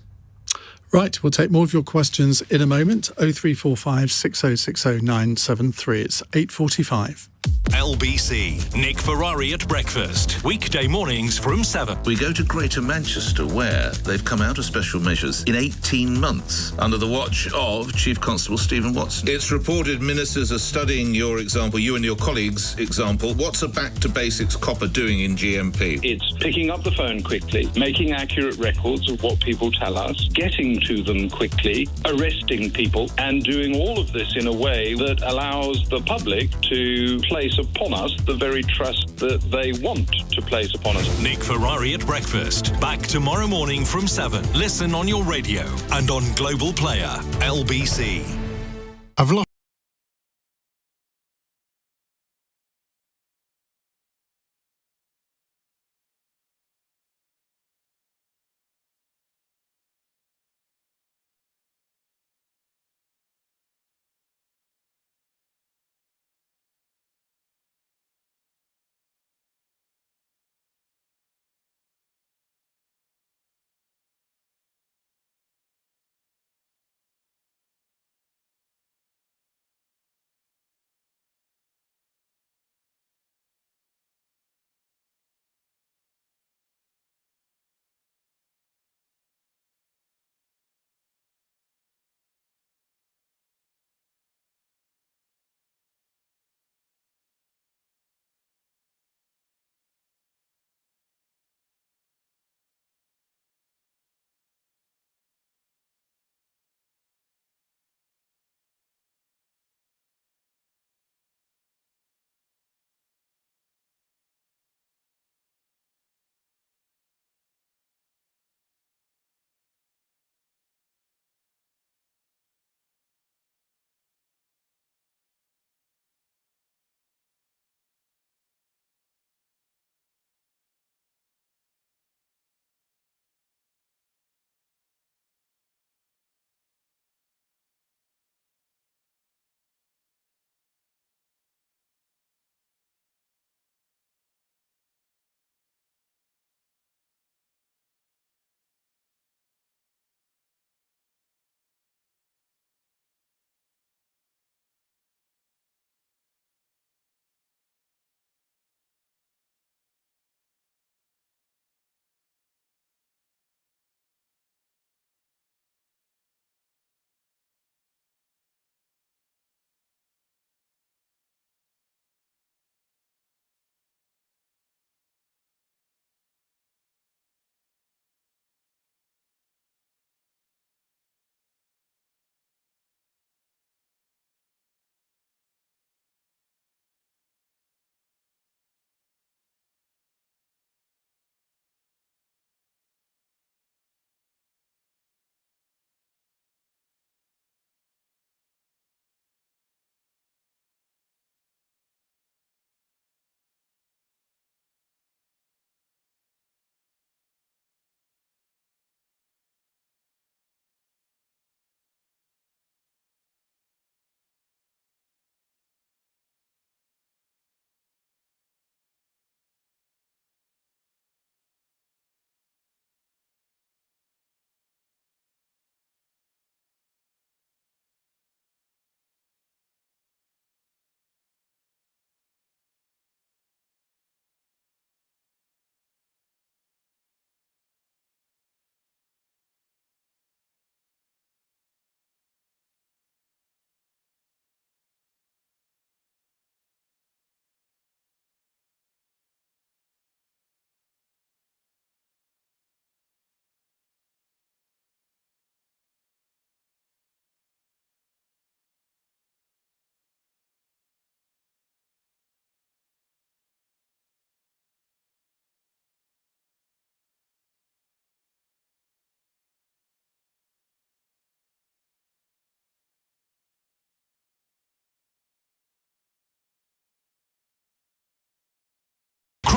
Right, we'll take more of your questions in a moment. 0345 6060 973. It's 8:45. LBC, Nick Ferrari at breakfast. Weekday mornings from 7. We go to Greater Manchester, where they've come out of special measures in 18 months under the watch of Chief Constable Stephen Watson. It's reported ministers are studying your example, you and your colleagues' example. What's a back to basics copper doing in GMP? It's picking up the phone quickly, making accurate records of what people tell us, getting to them quickly, arresting people, and doing all of this in a way that allows the public to place upon us the very trust that they want to place upon us. Nick Ferrari at breakfast. Back tomorrow morning from 7. Listen on your radio and on Global Player. LBC. I've lost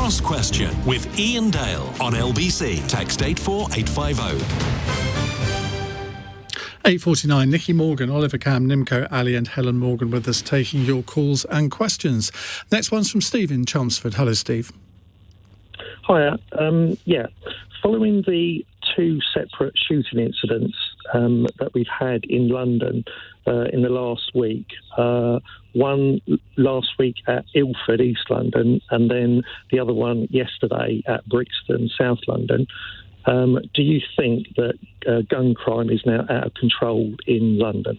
Cross Question with Iain Dale on LBC. Text 84850. 8:49. Nicky Morgan, Oliver Kamm, Nimco, Ali and Helen Morgan with us, taking your calls and questions. Next one's from Steve in Chelmsford. Hello, Steve. Hiya. Following the two separate shooting incidents that we've had in London in the last week, one last week at Ilford, East London, and then the other one yesterday at Brixton, South London, do you think that gun crime is now out of control in London?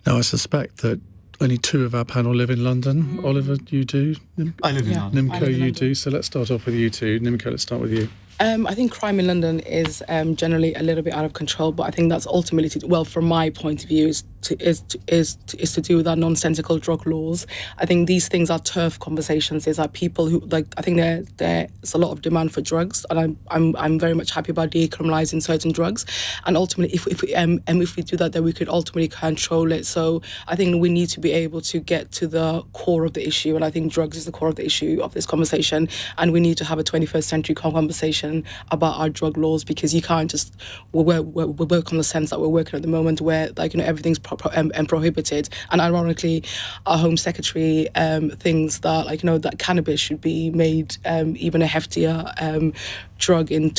No, I suspect that only two of our panel live in London. Oliver, you do? I live in London. Nimco, you do. So let's start off with you two. Nimco, let's start with you. I think crime in London is generally a little bit out of control, but I think that's ultimately, from my point of view, is to do with our nonsensical drug laws. I think these things are turf conversations. There's people who I think there's a lot of demand for drugs, and I'm very much happy about decriminalising certain drugs. And ultimately, if we do that, then we could ultimately control it. So I think we need to be able to get to the core of the issue, and I think drugs is the core of the issue of this conversation. And we need to have a 21st century conversation about our drug laws, because you can't just we work on the sense that we're working at the moment where everything's prohibited. And ironically, our Home Secretary thinks that that cannabis should be made even a heftier drug in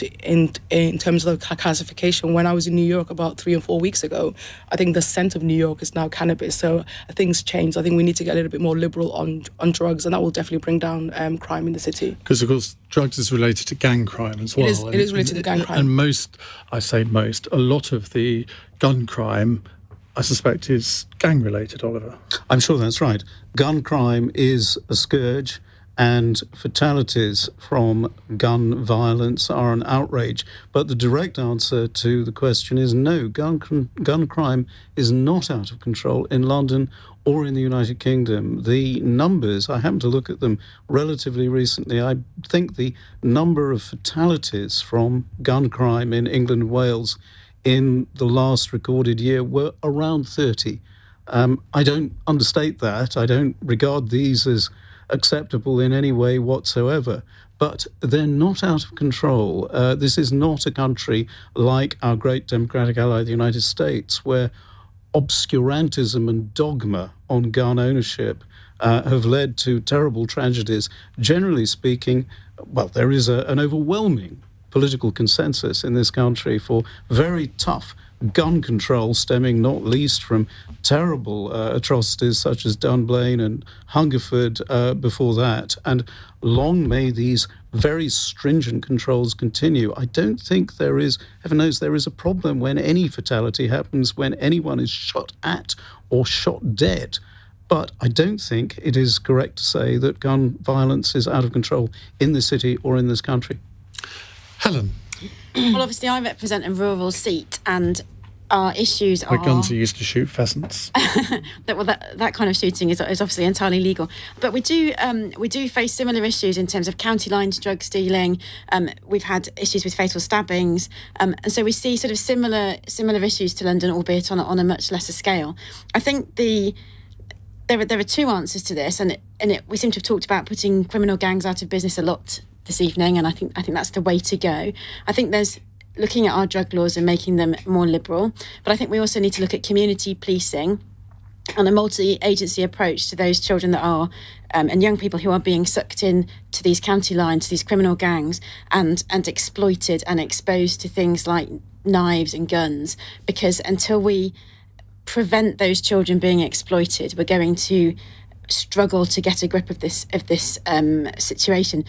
terms of the classification. When I was in New York about 3 or 4 weeks ago, I think the scent of New York is now cannabis. So things change. I think we need to get a little bit more liberal on drugs, and that will definitely bring down crime in the city. Because of course drugs is related to gang crime as well. It is related to gang crime. And a lot of the gun crime, I suspect, is gang related, Oliver. I'm sure that's right. Gun crime is a scourge, and fatalities from gun violence are an outrage. But the direct answer to the question is no. Gun crime is not out of control in London or in the United Kingdom. The numbers, I happened to look at them relatively recently. I think the number of fatalities from gun crime in England and Wales in the last recorded year were around 30. I don't understate that. I don't regard these as acceptable in any way whatsoever, but they're not out of control. This is not a country like our great democratic ally, the United States, where obscurantism and dogma on gun ownership have led to terrible tragedies. Generally speaking, there is an overwhelming political consensus in this country for very tough gun control, stemming not least from terrible atrocities such as Dunblane and Hungerford before that. And long may these very stringent controls continue. I don't think there is, heaven knows, there is a problem when any fatality happens, when anyone is shot at or shot dead. But I don't think it is correct to say that gun violence is out of control in this city or in this country. Helen. Well, obviously, I represent a rural seat, and our issues are... Where guns are used to shoot pheasants. that kind of shooting is obviously entirely legal. But we do face similar issues in terms of county lines drug stealing. We've had issues with fatal stabbings. And so we see sort of similar issues to London, albeit on a much lesser scale. I think there are two answers to this, and we seem to have talked about putting criminal gangs out of business a lot this evening, and I think that's the way to go. I think there's looking at our drug laws and making them more liberal, but I think we also need to look at community policing and a multi-agency approach to those children that are and young people who are being sucked in to these county lines, to these criminal gangs, and exploited and exposed to things like knives and guns. Because until we prevent those children being exploited, we're going to struggle to get a grip of this situation.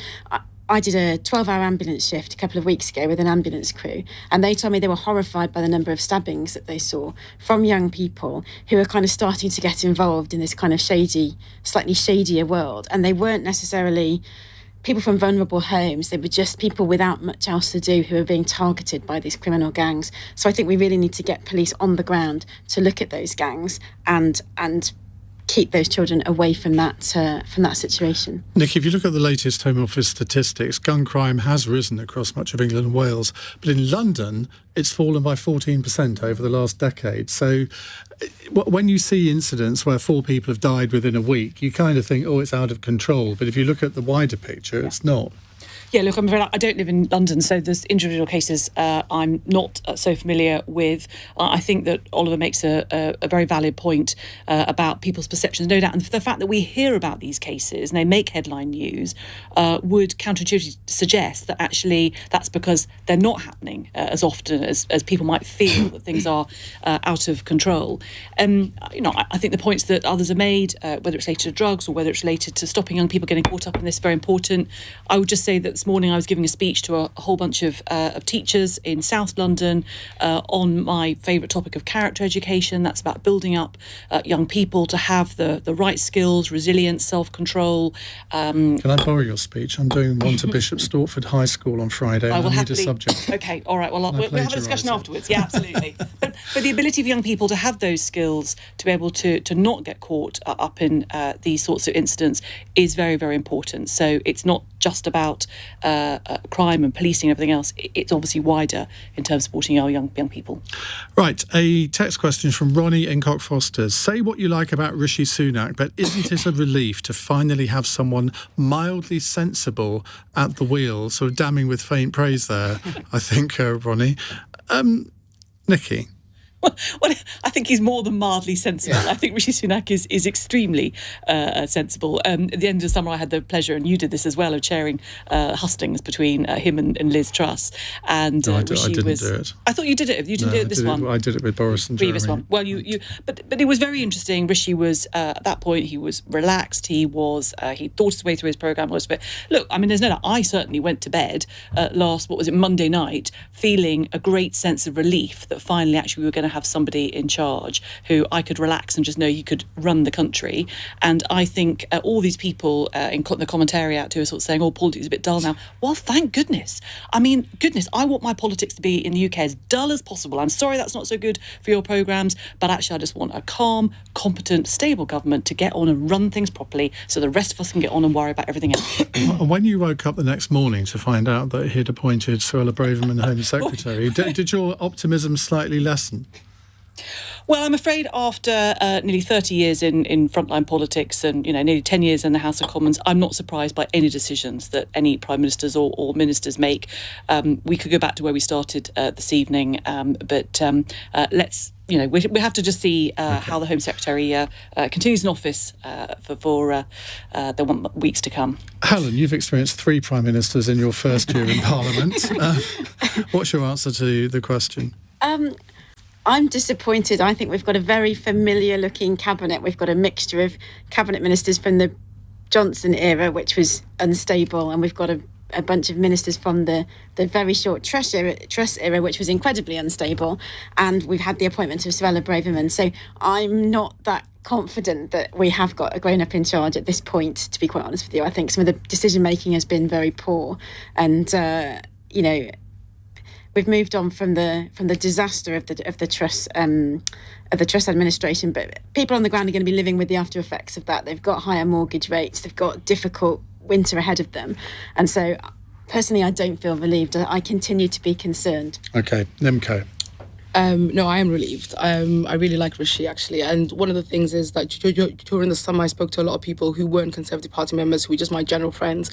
I did a 12-hour ambulance shift a couple of weeks ago with an ambulance crew, and they told me they were horrified by the number of stabbings that they saw from young people who are kind of starting to get involved in this kind of slightly shadier world. And they weren't necessarily people from vulnerable homes. They were just people without much else to do who are being targeted by these criminal gangs. So I think we really need to get police on the ground to look at those gangs and keep those children away from that situation. Nicky, if you look at the latest Home Office statistics, gun crime has risen across much of England and Wales, but in London it's fallen by 14% over the last decade. So when you see incidents where 4 people have died within a week, you kind of think, oh, it's out of control. But if you look at the wider picture, it's not. Yeah, look, I don't live in London, so there's individual cases I'm not so familiar with. I think that Oliver makes a very valid point about people's perceptions, no doubt. And the fact that we hear about these cases and they make headline news would counterintuitively suggest that actually that's because they're not happening as often as people might feel that things are out of control. I think the points that others have made, whether it's related to drugs or whether it's related to stopping young people getting caught up in this, very important. I would just say that this morning I was giving a speech to a whole bunch of teachers in South London on my favourite topic of character education. That's about building up young people to have the right skills, resilience, self-control. Can I borrow your speech? I'm doing one to Bishop Stortford High School on Friday. I need a subject. Okay, all right. Well, we'll have a discussion afterwards. Yeah, absolutely. but the ability of young people to have those skills, to be able to not get caught up in these sorts of incidents is very, very important. So it's not just about crime and policing and everything else. It's obviously wider in terms of supporting our young people. Right, a text question from Ronnie in Cockfosters. Say what you like about Rishi Sunak, but isn't it a relief to finally have someone mildly sensible at the wheel? Sort of damning with faint praise there, I think, Ronnie. Nicky? Well, I think he's more than mildly sensible. I think Rishi Sunak is extremely sensible. At the end of the summer, I had the pleasure, and you did this as well, of chairing hustings between him and Liz Truss. And no, I didn't do it. I thought you did it. You didn't do it this one. I did it with Boris and previous Jeremy. one. Well, but it was very interesting. Rishi was at that point. He was relaxed. He thought his way through his programme. Look, I mean, there's no doubt. I certainly went to bed Monday night, feeling a great sense of relief that finally actually we were going to have somebody in charge who I could relax and just know he could run the country. And I think all these people in the commentariat who are sort of saying, politics is a bit dull now. Well, thank goodness. I mean, I want my politics to be in the UK as dull as possible. I'm sorry that's not so good for your programmes, but actually I just want a calm, competent, stable government to get on and run things properly so the rest of us can get on and worry about everything else. When you woke up the next morning to find out that he'd appointed Suella Braverman Home Secretary, did your optimism slightly lessen? Well, I'm afraid after nearly 30 years in frontline politics and nearly 10 years in the House of Commons, I'm not surprised by any decisions that any Prime Ministers or Ministers make. We could go back to where we started this evening, but let's... we have to just see how the Home Secretary continues in office for the weeks to come. Helen, you've experienced 3 Prime Ministers in your first year in Parliament. What's your answer to the question? I'm disappointed. I think we've got a very familiar-looking cabinet. We've got a mixture of cabinet ministers from the Johnson era, which was unstable, and we've got a bunch of ministers from the very short Truss era, which was incredibly unstable, and we've had the appointment of Suella Braverman. So I'm not that confident that we have got a grown-up in charge at this point, to be quite honest with you. I think some of the decision-making has been very poor, and, we've moved on from the disaster of the Truss administration, but people on the ground are going to be living with the after effects of that. They've got higher mortgage rates, they've got difficult winter ahead of them, and so personally I don't feel relieved. I continue to be concerned. Okay, Nimco. No, I am relieved. I really like Rishi, actually. And one of the things is that during the summer, I spoke to a lot of people who weren't Conservative Party members, who were just my general friends.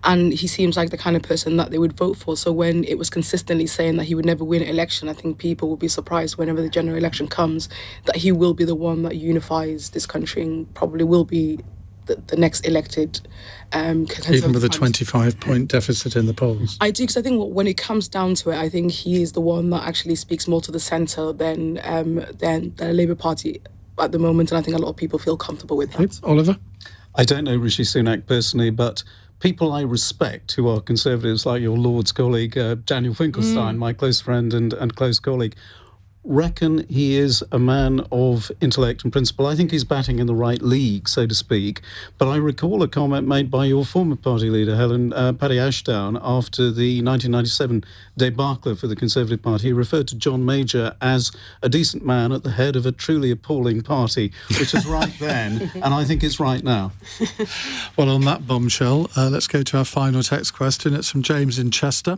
And he seems like the kind of person that they would vote for. So when it was consistently saying that he would never win an election, I think people will be surprised whenever the general election comes that he will be the one that unifies this country and probably will be the next elected even with a 25-point deficit in the polls. I do, because I think when it comes down to it, I think he is the one that actually speaks more to the centre than the Labour Party at the moment, and I think a lot of people feel comfortable with that. Oliver? I don't know Rishi Sunak personally, but people I respect who are Conservatives, like your Lord's colleague, Daniel Finkelstein, my close friend and close colleague, reckon he is a man of intellect and principle. I think he's batting in the right league, so to speak. But I recall a comment made by your former party leader, Helen, Paddy Ashdown, after the 1997 debacle for the Conservative Party. He referred to John Major as a decent man at the head of a truly appalling party, which is right then, and I think it's right now. Well, on that bombshell, let's go to our final text question. It's from James in Chester.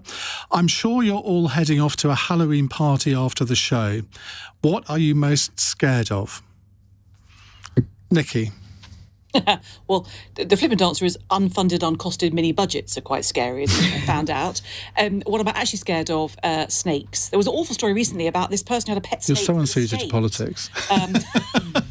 I'm sure you're all heading off to a Halloween party after the show. What are you most scared of? Nicky. Well, the flippant answer is unfunded, uncosted mini budgets are quite scary, as I found out. What am I actually scared of? Snakes. There was an awful story recently about this person who had a pet snake. You're so unsuited to politics. And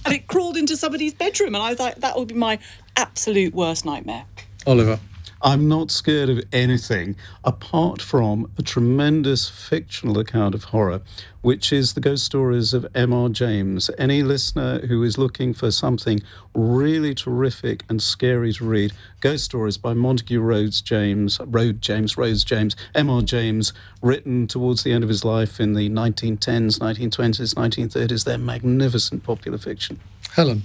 it crawled into somebody's bedroom, and I thought that would be my absolute worst nightmare. Oliver. I'm not scared of anything apart from a tremendous fictional account of horror, which is the ghost stories of M.R. James. Any listener who is looking for something really terrific and scary to read, ghost stories by Montague Rhodes James, M.R. James, written towards the end of his life in the 1910s, 1920s, 1930s. They're magnificent popular fiction. Helen.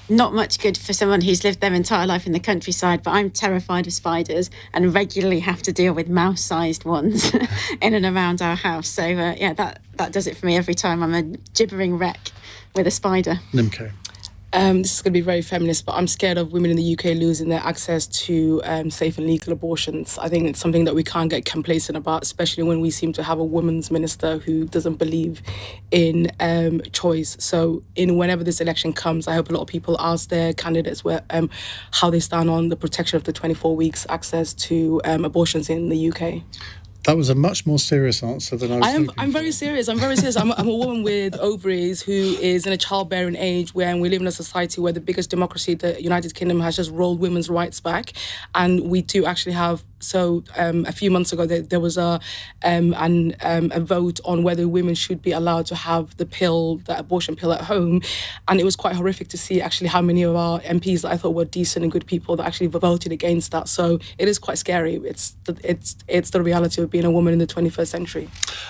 Not much good for someone who's lived their entire life in the countryside, but I'm terrified of spiders and regularly have to deal with mouse-sized ones in and around our house. So, that does it for me every time. I'm a gibbering wreck with a spider. Nimco. This is going to be very feminist, but I'm scared of women in the UK losing their access to safe and legal abortions. I think it's something that we can't get complacent about, especially when we seem to have a women's minister who doesn't believe in choice. So whenever this election comes, I hope a lot of people ask their candidates how they stand on the protection of the 24 weeks access to abortions in the UK. That was a much more serious answer than I was I'm very serious. I'm a woman with ovaries who is in a childbearing age, and we live in a society where the biggest democracy, the United Kingdom, has just rolled women's rights back. And we do actually have, a few months ago, there was a vote on whether women should be allowed to have the abortion pill at home. And it was quite horrific to see actually how many of our MPs that I thought were decent and good people that actually voted against that. So it is quite scary. It's the reality of being a woman in the 21st century.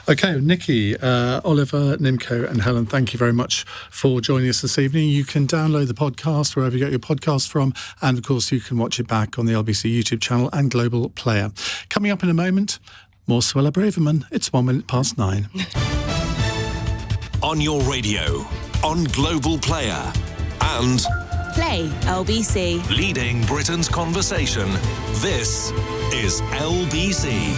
OK, Nicky, Oliver, Nimco and Helen, thank you very much for joining us this evening. You can download the podcast wherever you get your podcast from, and of course you can watch it back on the LBC YouTube channel and Global Player. Coming up in a moment, more Suella Braverman. It's 9:01. On your radio, on Global Player and Play LBC. leading Britain's conversation. This is LBC.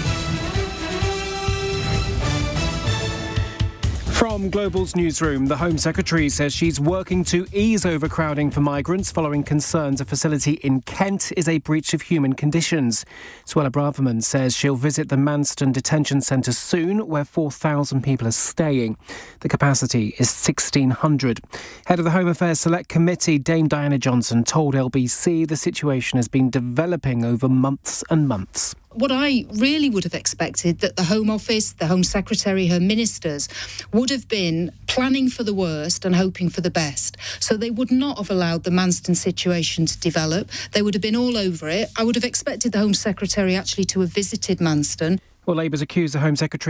From Global's newsroom, the Home Secretary says she's working to ease overcrowding for migrants following concerns a facility in Kent is a breach of human conditions. Suella Braverman says she'll visit the Manston Detention Centre soon, where 4,000 people are staying. The capacity is 1,600. Head of the Home Affairs Select Committee, Dame Diana Johnson, told LBC the situation has been developing over months and months. What I really would have expected that the Home Office, the Home Secretary, her ministers would have been planning for the worst and hoping for the best. So they would not have allowed the Manston situation to develop. They would have been all over it. I would have expected the Home Secretary actually to have visited Manston. Well, Labour's accused the Home Secretary